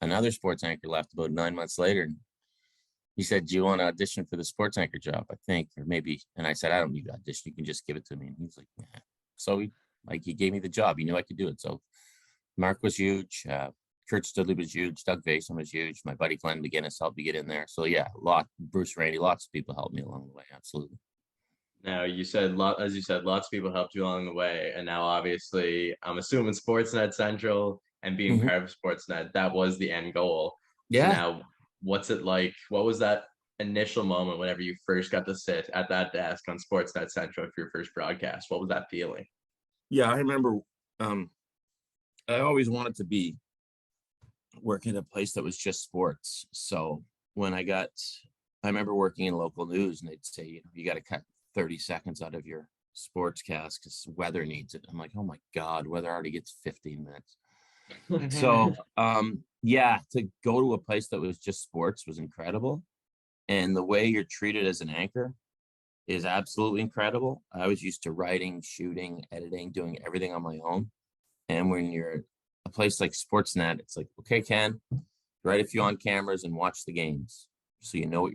another sports anchor left about 9 months later. And he said, "Do you want to audition for the sports anchor job?" I think, or maybe. And I said, "I don't need to audition. You can just give it to me." And he was like, "Nah." So he gave me the job. He knew I could do it. So Mark was huge. Kurt Studley was huge. Doug Vason was huge. My buddy Glenn McGinnis helped me get in there. So yeah, Bruce Randy, lots of people helped me along the way. Absolutely. Now you said as you said, lots of people helped you along the way, and now obviously I'm assuming Sportsnet Central and being part of Sportsnet, that was the end goal. Yeah. So now, what's it like? What was that initial moment whenever you first got to sit at that desk on Sportsnet Central for your first broadcast? What was that feeling? Yeah, I remember. I always wanted to be working at a place that was just sports. So when I remember working in local news, and they'd say, "You know, you got to cut 30 seconds out of your sports cast because weather needs it." I'm like, "Oh my God, weather already gets 15 minutes." So yeah, to go to a place that was just sports was incredible. And the way you're treated as an anchor is absolutely incredible. I was used to writing, shooting, editing, doing everything on my own. And when you're a place like Sportsnet, it's like, "Okay, Ken, write a few on cameras and watch the games." So you know what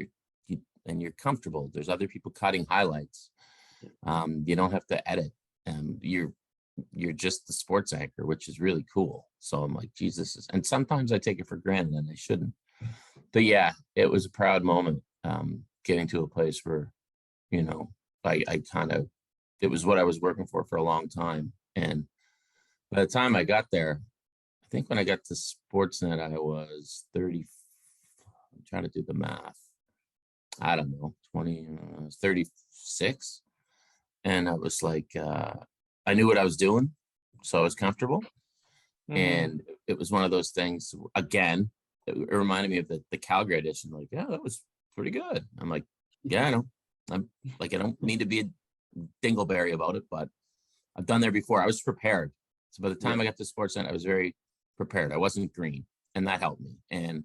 and you're comfortable. There's other people cutting highlights. You don't have to edit. You're just the sports anchor, which is really cool. So I'm like, Jesus. And sometimes I take it for granted, and I shouldn't. But yeah, it was a proud moment getting to a place where, you know, it was what I was working for a long time. And by the time I got there, I think when I got to Sportsnet, I was 30. I'm trying to do the math. I don't know, 36. And I was like, I knew what I was doing. So I was comfortable. And it was one of those things, again, it reminded me of the Calgary edition. Like, "Yeah, that was pretty good." I'm like, "Yeah, I know. I'm like, I don't mean to be a dingleberry about it, but I've done there before." I was prepared. So by the time I got to Sportsnet, I was very prepared. I wasn't green, and that helped me. And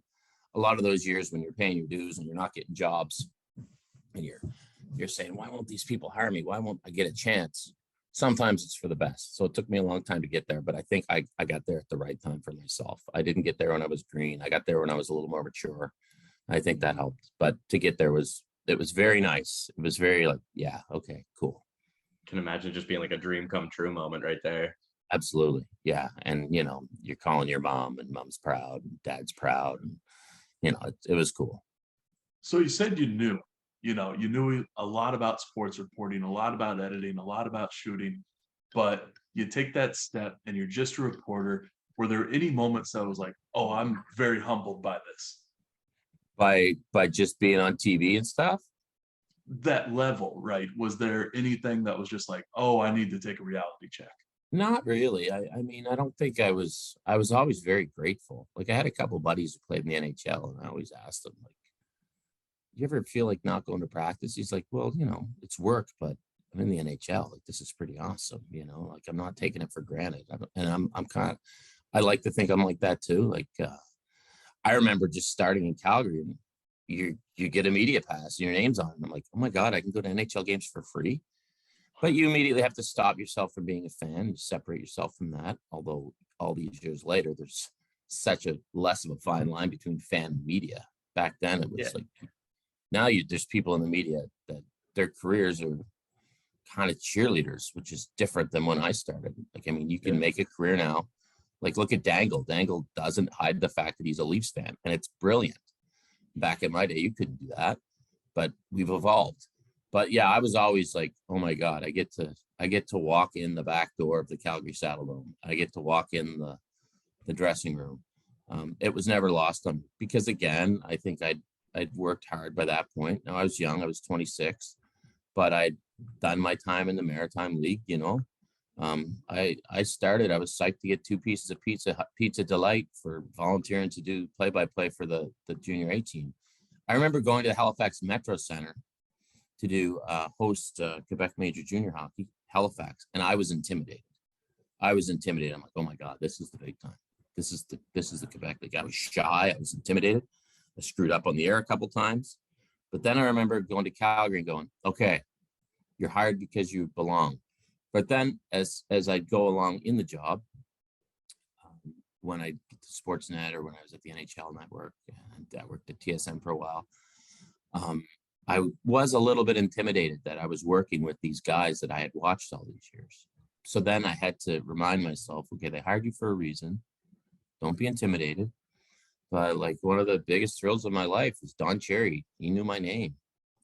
a lot of those years when you're paying your dues and you're not getting jobs, and you're saying, "Why won't these people hire me? Why won't I get a chance?" Sometimes it's for the best. So it took me a long time to get there, but I think I got there at the right time for myself. I didn't get there when I was green. I got there when I was a little more mature. I think that helped. But to get there it was very nice. It was very like, yeah, okay, cool. Can imagine just being like a dream come true moment right there. Absolutely. Yeah. And, you know, you're calling your mom, and mom's proud and dad's proud. And, you know, it was cool. So you said you knew a lot about sports reporting, a lot about editing, a lot about shooting, but you take that step and you're just a reporter. Were there any moments that was like, "Oh, I'm very humbled by this"? By just being on TV and stuff? That level, right? Was there anything that was just like, "Oh, I need to take a reality check"? Not really. I mean, I don't think I was always very grateful. Like, I had a couple buddies who played in the NHL, and I always asked them, like, "You ever feel like not going to practice?" He's like, "Well, you know, it's work, but I'm in the NHL. Like, this is pretty awesome. You know, like, I'm not taking it for granted." I like to think I'm like that too. Like, I remember just starting in Calgary, and you get a media pass and your name's on it. I'm like, "Oh my God, I can go to NHL games for free." But you immediately have to stop yourself from being a fan. You separate yourself from that. Although all these years later, there's such a less of a fine line between fan and media. Back then, it was like, now there's people in the media that their careers are kind of cheerleaders, which is different than when I started. Like, I mean, you can make a career now. Like, look at Dangle. Dangle doesn't hide the fact that he's a Leafs fan, and it's brilliant. Back in my day, you couldn't do that, but we've evolved. But yeah, I was always like, oh my God, I get to walk in the back door of the Calgary Saddledome. I get to walk in the dressing room. It was never lost on me because, again, I think I'd worked hard by that point. Now, I was young, I was 26, but I'd done my time in the Maritime League, you know. I was psyched to get 2 pieces of Pizza Delight for volunteering to do play-by-play for the junior A team. I remember going to the Halifax Metro Center to do host Quebec Major Junior Hockey, Halifax, and I was intimidated. I'm like, oh my God, this is the big time. This is the Quebec League. I was shy. I was intimidated. I screwed up on the air a couple times. But then I remember going to Calgary and going, okay, you're hired because you belong. But then as I'd go along in the job, when I get to Sportsnet or when I was at the NHL Network, and I worked at TSN for a while, I was a little bit intimidated that I was working with these guys that I had watched all these years. So then I had to remind myself, okay, they hired you for a reason. Don't be intimidated. But like one of the biggest thrills of my life was Don Cherry. He knew my name.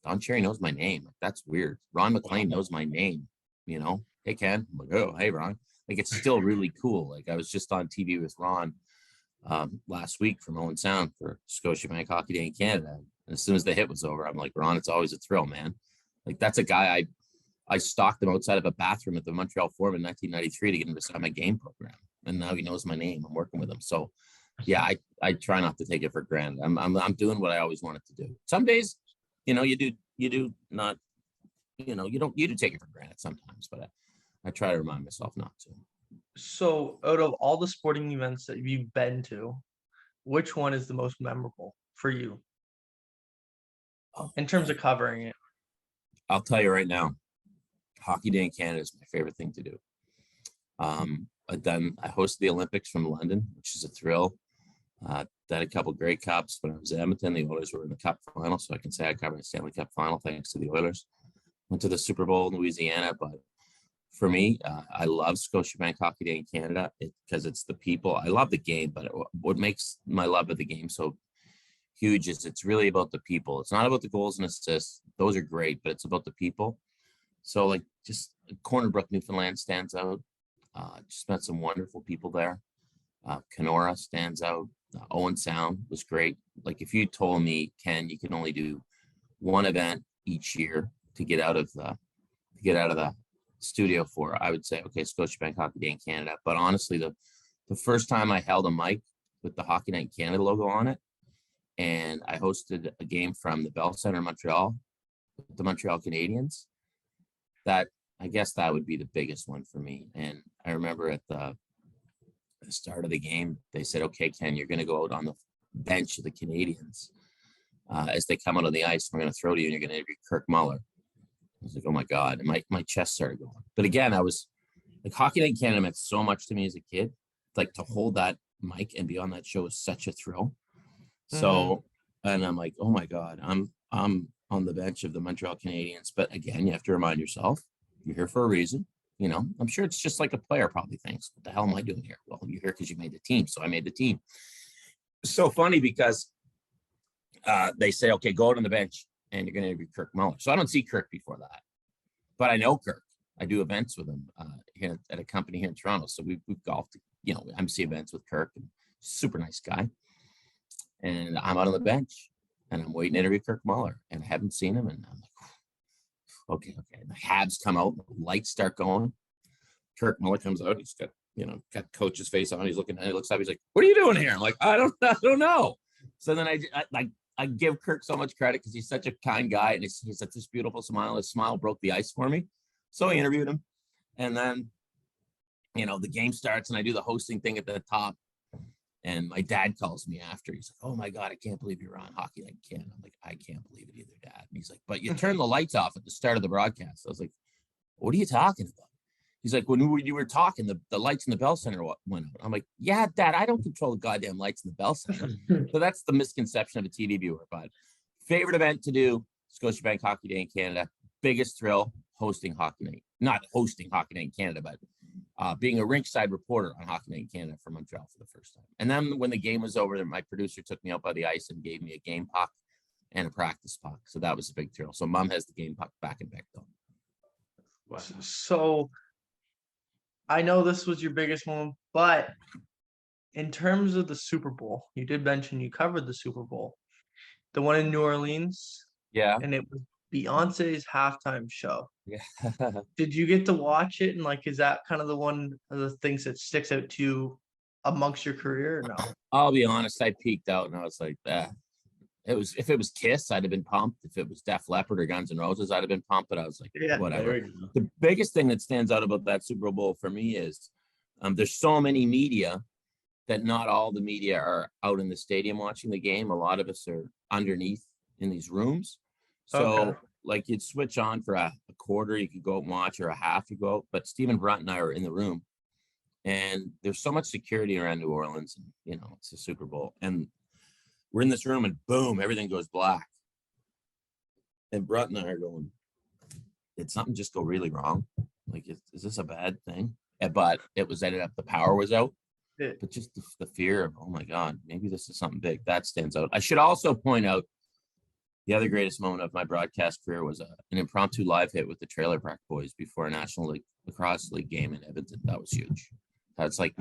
Don Cherry knows my name. Like, that's weird. Ron McLean knows my name, you know? Hey, Ken. I'm like, oh, hey, Ron. Like, it's still really cool. Like, I was just on TV with Ron last week from Owen Sound for Scotiabank Hockey Day in Canada. And as soon as the hit was over, I'm like, Ron, it's always a thrill, man. Like, that's a guy I stalked him outside of a bathroom at the Montreal Forum in 1993 to get him to sign my game program. And now he knows my name. I'm working with him. So, yeah, I try not to take it for granted. I'm doing what I always wanted to do. Some days, you know, you do not, you know, you do take it for granted sometimes, but I try to remind myself not to. So out of all the sporting events that you've been to, which one is the most memorable for you in terms of covering it? I'll tell you right now, Hockey Day in Canada is my favorite thing to do. I hosted the Olympics from London, which is a thrill. Done a couple Grey Cups when I was at Edmonton. The Oilers were in the Cup final, so I can say I covered a Stanley Cup final thanks to the Oilers. Went to the Super Bowl in Louisiana, but for me, I love Scotiabank Hockey Day in Canada because it's the people. I love the game, but what makes my love of the game so huge is it's really about the people. It's not about the goals and assists. Those are great, but it's about the people. So like just Corner Brook, Newfoundland stands out. Just met some wonderful people there. Kenora stands out. Owen Sound was great. Like if you told me, Ken, you can only do one event each year to get out of the studio for, I would say, okay, Scotiabank Hockey Day in Canada. But honestly, the first time I held a mic with the Hockey Night in Canada logo on it, and I hosted a game from the Bell Center in Montreal, with the Montreal Canadiens, that I guess that would be the biggest one for me. And I remember at the start of the game, they said, okay, Ken, you're going to go out on the bench of the Canadiens. As they come out on the ice, we're going to throw to you and you're going to interview Kirk Muller. I was like, oh my God. And my chest started going. But again, I was like, Hockey Night in Canada meant so much to me as a kid. Like to hold that mic and be on that show was such a thrill. So, and I'm like, oh my God, I'm on the bench of the Montreal Canadiens. But again, you have to remind yourself, you're here for a reason. You know, I'm sure it's just like a player probably thinks, what the hell am I doing here? Well, you're here because you made the team. So I made the team. It's so funny because they say, okay, go out on the bench and you're going to interview Kirk Muller. So I don't see Kirk before that, but I know Kirk. I do events with him here at a company here in Toronto. So we've golfed, you know, MC events with Kirk, and super nice guy. And I'm out on the bench and I'm waiting to interview Kirk Muller, and I haven't seen him. And I'm like, okay. And the Habs come out, the lights start going. Kirk Muller comes out. He's got coach's face on. He's looking at it. He looks up. He's like, what are you doing here? I'm like, I don't know. So then I give Kirk so much credit because he's such a kind guy, and he's got this beautiful smile. His smile broke the ice for me. So I interviewed him. And then, you know, the game starts and I do the hosting thing at the top. And my dad calls me after. He's like, oh my God, I can't believe you're on Hockey Night in Canada. I'm like, I can't believe it either, Dad. And he's like, but you turned the lights off at the start of the broadcast. I was like, What are you talking about? He's like, when you were talking, the lights in the Bell Center went out. I'm like, yeah, Dad, I don't control the goddamn lights in the Bell Center. So that's the misconception of a TV viewer. But favorite event to do, Scotiabank Hockey Day in Canada. Biggest thrill, hosting Hockey Night. Not hosting Hockey Night in Canada, but being a rinkside reporter on Hockey Night in Canada for Montreal for the first time. And then when the game was over, my producer took me out by the ice and gave me a game puck and a practice puck. So that was a big thrill. So Mom has the game puck back in Beckville. Wow. So I know this was your biggest one, but in terms of the Super Bowl, you did mention you covered the Super Bowl, the one in New Orleans. Yeah. And it was Beyonce's halftime show. Yeah. Did you get to watch it? And like, is that kind of the one of the things that sticks out to you amongst your career or no? I'll be honest, I peeked out and I was like, if it was Kiss, I'd have been pumped. If it was Def Leppard or Guns N' Roses, I'd have been pumped. But I was like, Yeah, whatever. The biggest thing that stands out about that Super Bowl for me is there's so many media that not all the media are out in the stadium watching the game. A lot of us are underneath in these rooms. So like you'd switch on for a quarter, you could go out and watch, or a half, you go out. But Stephen Brunt and I are in the room, and there's so much security around New Orleans. And, you know, it's a Super Bowl, and we're in this room, and boom, everything goes black. And Brunt and I are going, did something just go really wrong? Like, is this a bad thing? But it was ended up the power was out. Yeah. But just the fear of, oh my God, maybe this is something big. That stands out. I should also point out the other greatest moment of my broadcast career was an impromptu live hit with the Trailer Park Boys before a National League Lacrosse League game in Edmonton. That was huge. That's one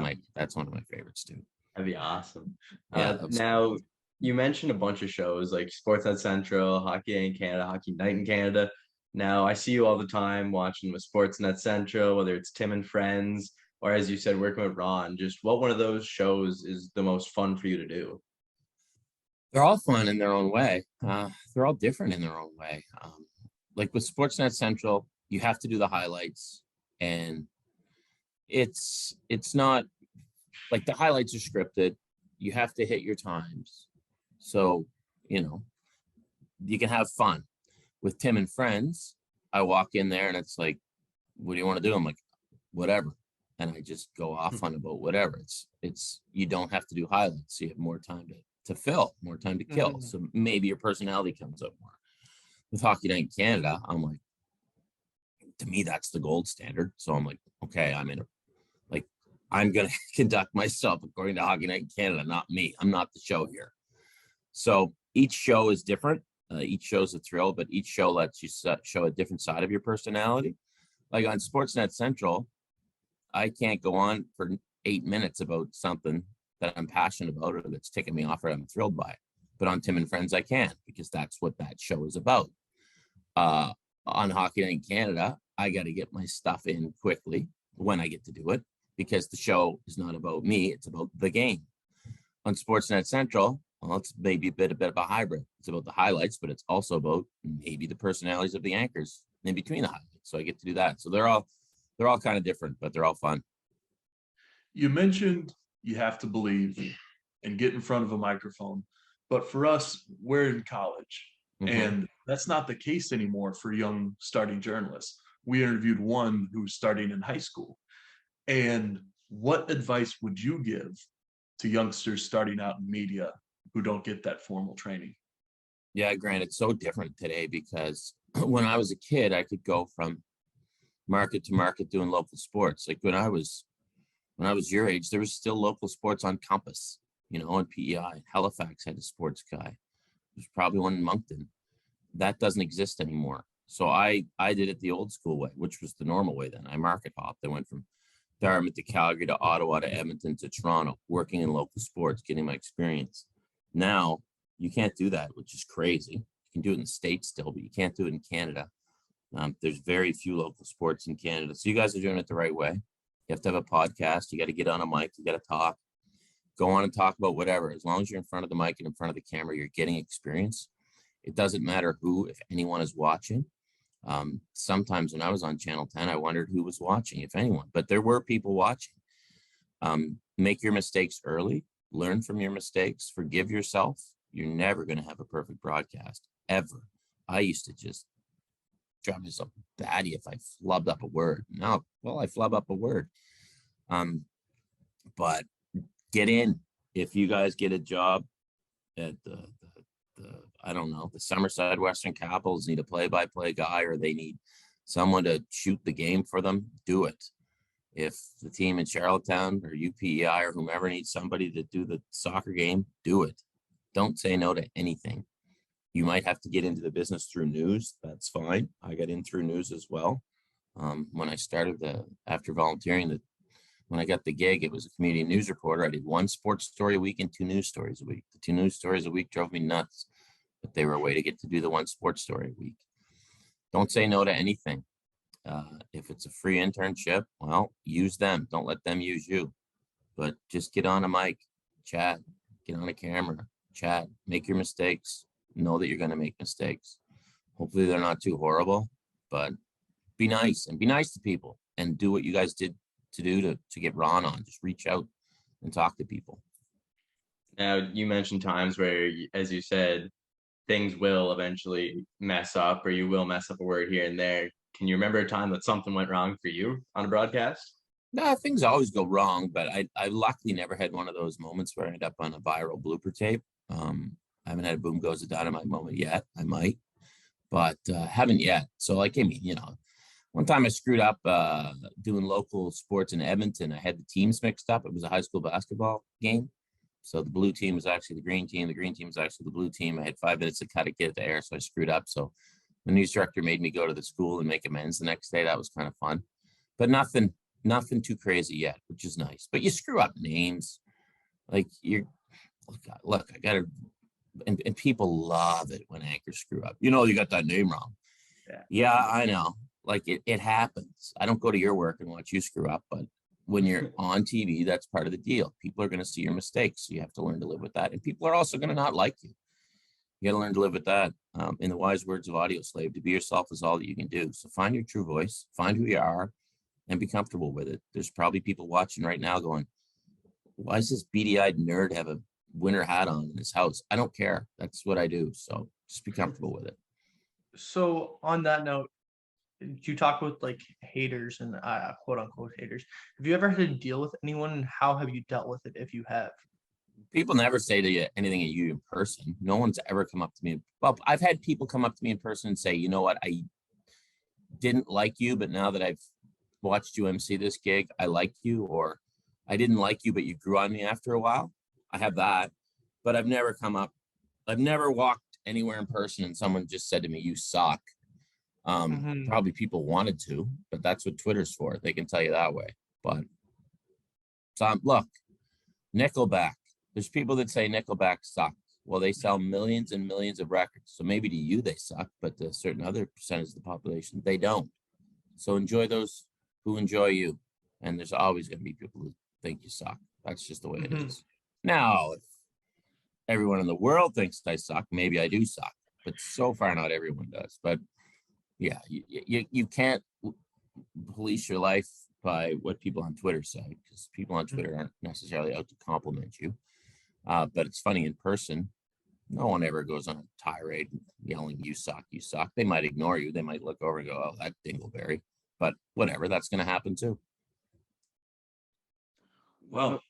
of my favorites too. That'd be awesome. Yeah, now you mentioned a bunch of shows like Sportsnet Central, Hockey Day in Canada, Hockey Night in Canada. Now I see you all the time watching with Sportsnet Central, whether it's Tim and Friends, or as you said, working with Ron. Just what one of those shows is the most fun for you to do? They're all fun in their own way. They're all different in their own way. Like with Sportsnet Central, you have to do the highlights, and it's not like the highlights are scripted. You have to hit your times. So, you know, you can have fun. With Tim and Friends, I walk in there and it's like, what do you want to do? I'm like, whatever. And I just go off on about whatever. It's you don't have to do highlights. So you have more time to fill, more time to kill. So maybe your personality comes out more. With Hockey Night in Canada, I'm like, to me, that's the gold standard. So I'm like, okay, I'm going to conduct myself according to Hockey Night in Canada, not me. I'm not the show here. So each show is different. Each show's a thrill, but each show lets you show a different side of your personality. Like on Sportsnet Central, I can't go on for 8 minutes about something that I'm passionate about or that's ticking me off or I'm thrilled by. But on Tim and Friends, I can, because that's what that show is about. On Hockey Night in Canada, I got to get my stuff in quickly when I get to do it, because the show is not about me, it's about the game. On Sportsnet Central, well, it's maybe a bit of a hybrid. It's about the highlights, but it's also about maybe the personalities of the anchors in between the highlights. So I get to do that. So they're all kind of different, but they're all fun. You mentioned you have to believe and get in front of a microphone, but for us, we're in college, and that's not the case anymore for young starting journalists. We interviewed one who's starting in high school. And what advice would you give to youngsters starting out in media who don't get that formal training? Yeah, Grant, it's so different today, because when I was a kid, I could go from market to market doing local sports. Like when I was your age, there was still local sports on Compass, on PEI. Halifax had a sports guy. There's probably one in Moncton. That doesn't exist anymore. So I did it the old school way, which was the normal way then. I market hopped. I went from Dartmouth to Calgary to Ottawa to Edmonton to Toronto, working in local sports, getting my experience. Now, you can't do that, which is crazy. You can do it in the States still, but you can't do it in Canada. There's very few local sports in Canada. So you guys are doing it the right way. You have to have a podcast. You got to get on a mic. You got to talk. Go on and talk about whatever. As long as you're in front of the mic and in front of the camera, you're getting experience. It doesn't matter who, if anyone is watching. Sometimes when I was on Channel 10, I wondered who was watching, if anyone. But there were people watching. Make your mistakes early. Learn from your mistakes. Forgive yourself. You're never going to have a perfect broadcast, ever. I used to just drive myself batty if I flubbed up a word. No, well, I flub up a word. But get in. If you guys get a job at the I don't know, the Summerside Western Capitals need a play-by-play guy, or they need someone to shoot the game for them, do it. If the team in Charlottetown or UPEI or whomever needs somebody to do the soccer game, do it. Don't say no to anything. You might have to get into the business through news. That's fine. I got in through news as well. When I started after volunteering, when I got the gig, it was a community news reporter. I did 1 sports story a week and 2 news stories a week. The 2 news stories a week drove me nuts, but they were a way to get to do the 1 sports story a week. Don't say no to anything. If it's a free internship, well, use them. Don't let them use you. But just get on a mic, chat, get on a camera, chat, make your mistakes. Know that you're going to make mistakes. Hopefully they're not too horrible, but be nice and be nice to people and do what you guys did to get Ron on. Just reach out and talk to people. Now, you mentioned times where, as you said, things will eventually mess up, or you will mess up a word here and there. Can you remember a time that something went wrong for you on a broadcast? No, things always go wrong, but I luckily never had one of those moments where I end up on a viral blooper tape. I haven't had a boom goes a dynamite moment yet. I might, but haven't yet. So like, I mean, you know, one time I screwed up doing local sports in Edmonton. I had the teams mixed up. It was a high school basketball game. So the blue team was actually the green team. The green team was actually the blue team. I had 5 minutes to cut it, get it to air. So I screwed up. So the news director made me go to the school and make amends the next day. That was kind of fun, but nothing too crazy yet, which is nice. But you screw up names. Like look, I got to, and people love it when anchors screw up. You know, you got that name wrong. Yeah, I know. Like it happens. I don't go to your work and watch you screw up, but when you're on TV, that's part of the deal. People are going to see your mistakes. So you have to learn to live with that. And people are also going to not like you. You got to learn to live with that. In the wise words of Audio Slave, to be yourself is all that you can do. So find your true voice, find who you are, and be comfortable with it. There's probably people watching right now going, why does this beady-eyed nerd have a winter hat on in his house? I don't care. That's what I do. So just be comfortable with it. So on that note, you talk with like haters and quote unquote haters. Have you ever had to deal with anyone, and how have you dealt with it if you have? People never say to you anything at you in person. No one's ever come up to me. Well, I've had people come up to me in person and say, you know what, I didn't like you, but now that I've watched you MC this gig, I like you. Or I didn't like you, but you grew on me after a while. I have that, but I've never walked anywhere in person and someone just said to me, you suck. Probably people wanted to, but that's what Twitter's for. They can tell you that way. But look, Nickelback. There's people that say Nickelback sucks. Well, they sell millions and millions of records. So maybe to you they suck, but to a certain other percentage of the population, they don't. So enjoy those who enjoy you. And there's always going to be people who think you suck. That's just the way it is. Now, if everyone in the world thinks I suck, maybe I do suck. But so far, not everyone does. But yeah, you can't police your life by what people on Twitter say, because people on Twitter aren't necessarily out to compliment you. But it's funny in person, no one ever goes on a tirade yelling, you suck, you suck. They might ignore you. They might look over and go, oh, that dingleberry. But whatever, that's going to happen too. Well,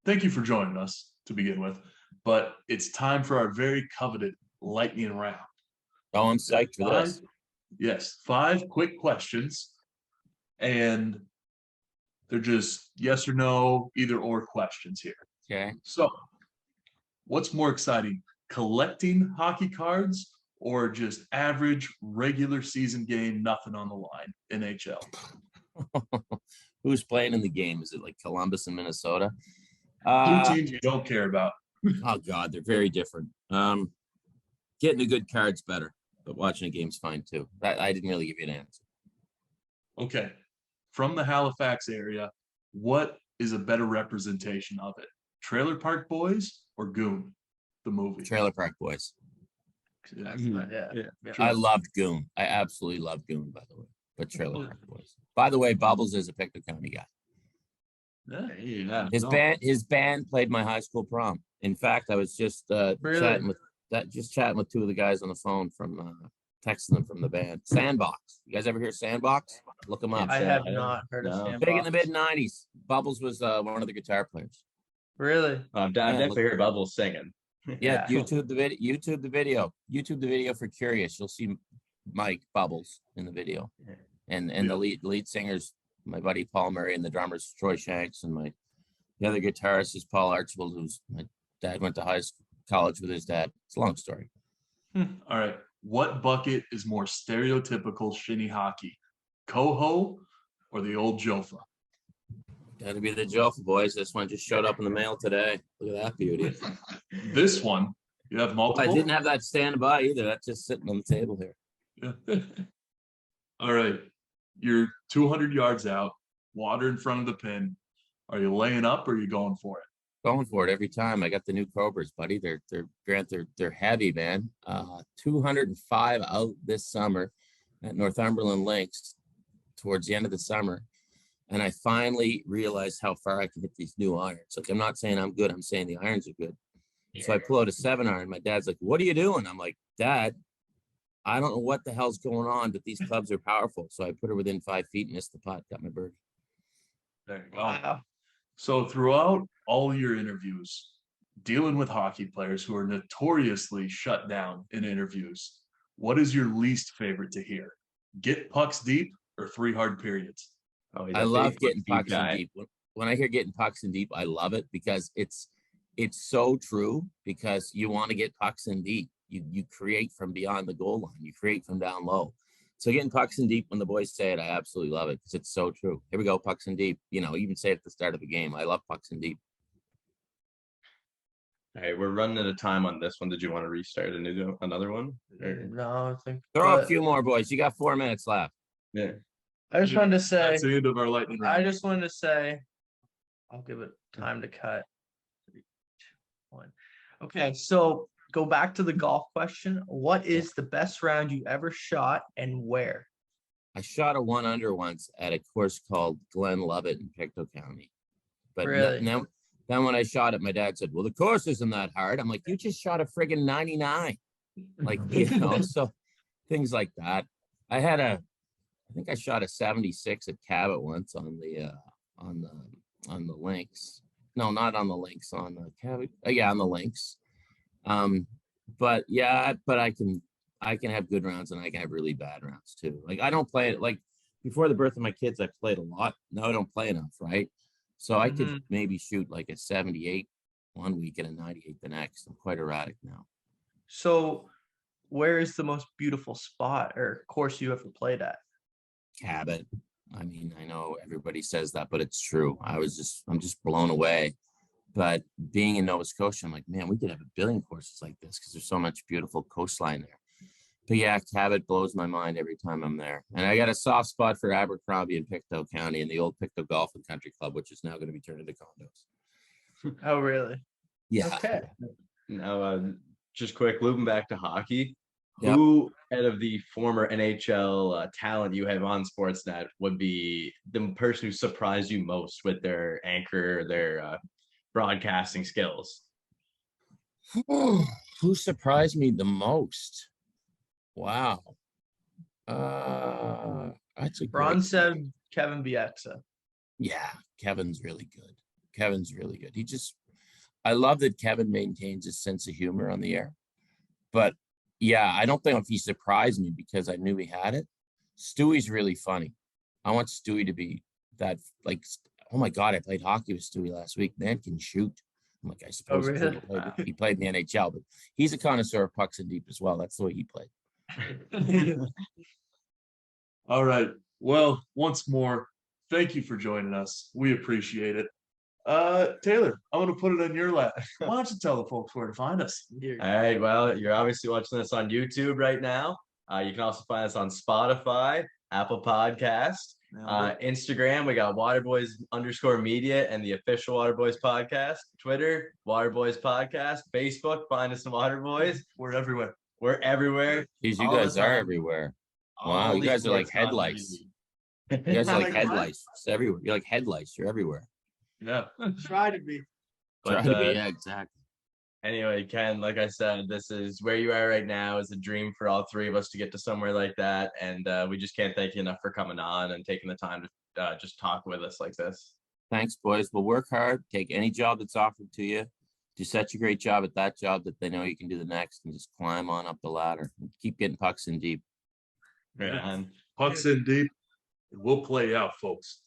thank you for joining us to begin with, but it's time for our very coveted lightning round. Oh, I'm psyched for this. Yes, 5 quick questions, and they're just yes or no, either or questions here. Okay. So, what's more exciting, collecting hockey cards or just average regular season game, nothing on the line, NHL? Who's playing in the game? Is it like Columbus and Minnesota? 2 teams you don't care about. Oh, God, they're very different. Getting the good card's better, but watching a game's fine too. I didn't really give you an answer. Okay. From the Halifax area, what is a better representation of it? Trailer Park Boys or Goon, the movie? Trailer Park Boys. Yeah. I loved Goon. I absolutely loved Goon, by the way. But Trailer Park Boys. By the way, Bubbles is a Pictou County guy. Yeah. His band played my high school prom. In fact, I was just chatting with 2 of the guys on the phone from Texting them from the band. Sandbox. You guys ever hear Sandbox? Look them up. I have not heard of No. Sandbox. Big in the mid '90s. Bubbles was one of the guitar players. Really? I've definitely heard Bubbles singing. Yeah, YouTube the video. YouTube the video for Curious. You'll see Mike Bubbles in the video, and the lead singers, my buddy Paul Murray, and the drummers Troy Shanks, and the other guitarist is Paul Archibald, who's my dad went to college with his dad. It's a long story. All right. What bucket is more stereotypical shinny hockey? Coho or the old Jofa? Got to be the Jofa, boys. This one just showed up in the mail today. Look at that beauty. This one, you have multiple? I didn't have that standby either. That's just sitting on the table here. Yeah. All right. You're 200 yards out, water in front of the pin. Are you laying up or are you going for it? Going for it every time. I got the new Cobras, buddy. They're heavy, man. 205 out this summer at Northumberland Links towards the end of the summer. And I finally realized how far I can hit these new irons. Like, I'm not saying I'm good. I'm saying the irons are good. Yeah. So I pull out a 7-iron. My dad's like, "What are you doing?" I'm like, "Dad, I don't know what the hell's going on, but these clubs are powerful." So I put her within 5 feet, missed the putt, got my birdie. There you go. Wow. So throughout all your interviews, dealing with hockey players who are notoriously shut down in interviews, what is your least favorite to hear? Get pucks deep or 3 hard periods? Oh, I love getting pucks in deep. When I hear getting pucks in deep, I love it because it's so true, because you want to get pucks in deep. You create from beyond the goal line. You create from down low. So getting pucks in deep, when the boys say it, I absolutely love it because it's so true. Here we go, pucks in deep. You know, even say it at the start of the game. I love pucks in deep. Hey, we're running out of time on this one. Did you want to restart another one? No, I think throw a few more, boys. You got 4 minutes left. Yeah. I just wanted to say that's the end of our lightning round. I just wanted to say I'll give it time to cut. 3, 2, 1. Okay, so go back to the golf question. What is the best round you ever shot and where? I shot a 1-under once at a course called Glen Lovett in Pictou County. But really? Then when I shot it, my dad said, "Well, the course isn't that hard." I'm like, "You just shot a friggin' 99." Like, you know, so things like that. I think I shot a 76 at Cabot once on the links. No, not on the links, on the Cabot. Yeah, on the links. But I can have good rounds and I can have really bad rounds too. Like, I don't play it, like before the birth of my kids, I played a lot. Now I don't play enough, right? So I could maybe shoot like a 78 one week and a 98 the next. I'm quite erratic now. So where is the most beautiful spot or course you ever played at? Cabot. I mean, I know everybody says that, but it's true. I'm just blown away. But being in Nova Scotia, I'm like, man, we could have a billion courses like this because there's so much beautiful coastline there. But yeah, Cabot blows my mind every time I'm there. And I got a soft spot for Abercrombie in Pictou County and the old Pictou Golf and Country Club, which is now going to be turned into condos. Oh, really? Yeah. Okay. Now, just quick, looping back to hockey. Yep. Who out of the former NHL talent you have on Sportsnet would be the person who surprised you most with their anchor, their broadcasting skills? Who surprised me the most? Wow. That's a Ron said Kevin Bieksa. Yeah, Kevin's really good. I love that Kevin maintains his sense of humor on the air. But yeah, I don't think if he surprised me because I knew he had it. Stewie's really funny. I want Stewie to be that, like, oh my God, I played hockey with Stewie last week. Man can shoot. I'm like, I suppose really? he played in the NHL, but he's a connoisseur of pucks and deep as well. That's the way he played. All right. Well, once more, thank you for joining us. We appreciate it. Taylor, I'm going to put it on your lap. Why don't you tell the folks where to find us? All right. Well, you're obviously watching this on YouTube right now. You can also find us on Spotify, Apple Podcast, Instagram. We got Waterboyz_media and the official Waterboyz podcast. Twitter, Waterboyz podcast. Facebook, find us on Waterboyz. We're everywhere. We're everywhere. Jeez, you guys are everywhere. Wow, you guys are like headlights. You guys are like headlights. It's everywhere. You're like headlights. You're everywhere. Yeah. Try to be. Yeah, exactly. Anyway, Ken, like I said, this is where you are right now. Is a dream for all three of us to get to somewhere like that, and we just can't thank you enough for coming on and taking the time to just talk with us like this. Thanks, boys. We'll work hard. Take any job that's offered to you. Do such a great job at that job that they know you can do the next, and just climb on up the ladder. Keep getting pucks in deep. Right on. Pucks in deep. We'll play out, folks.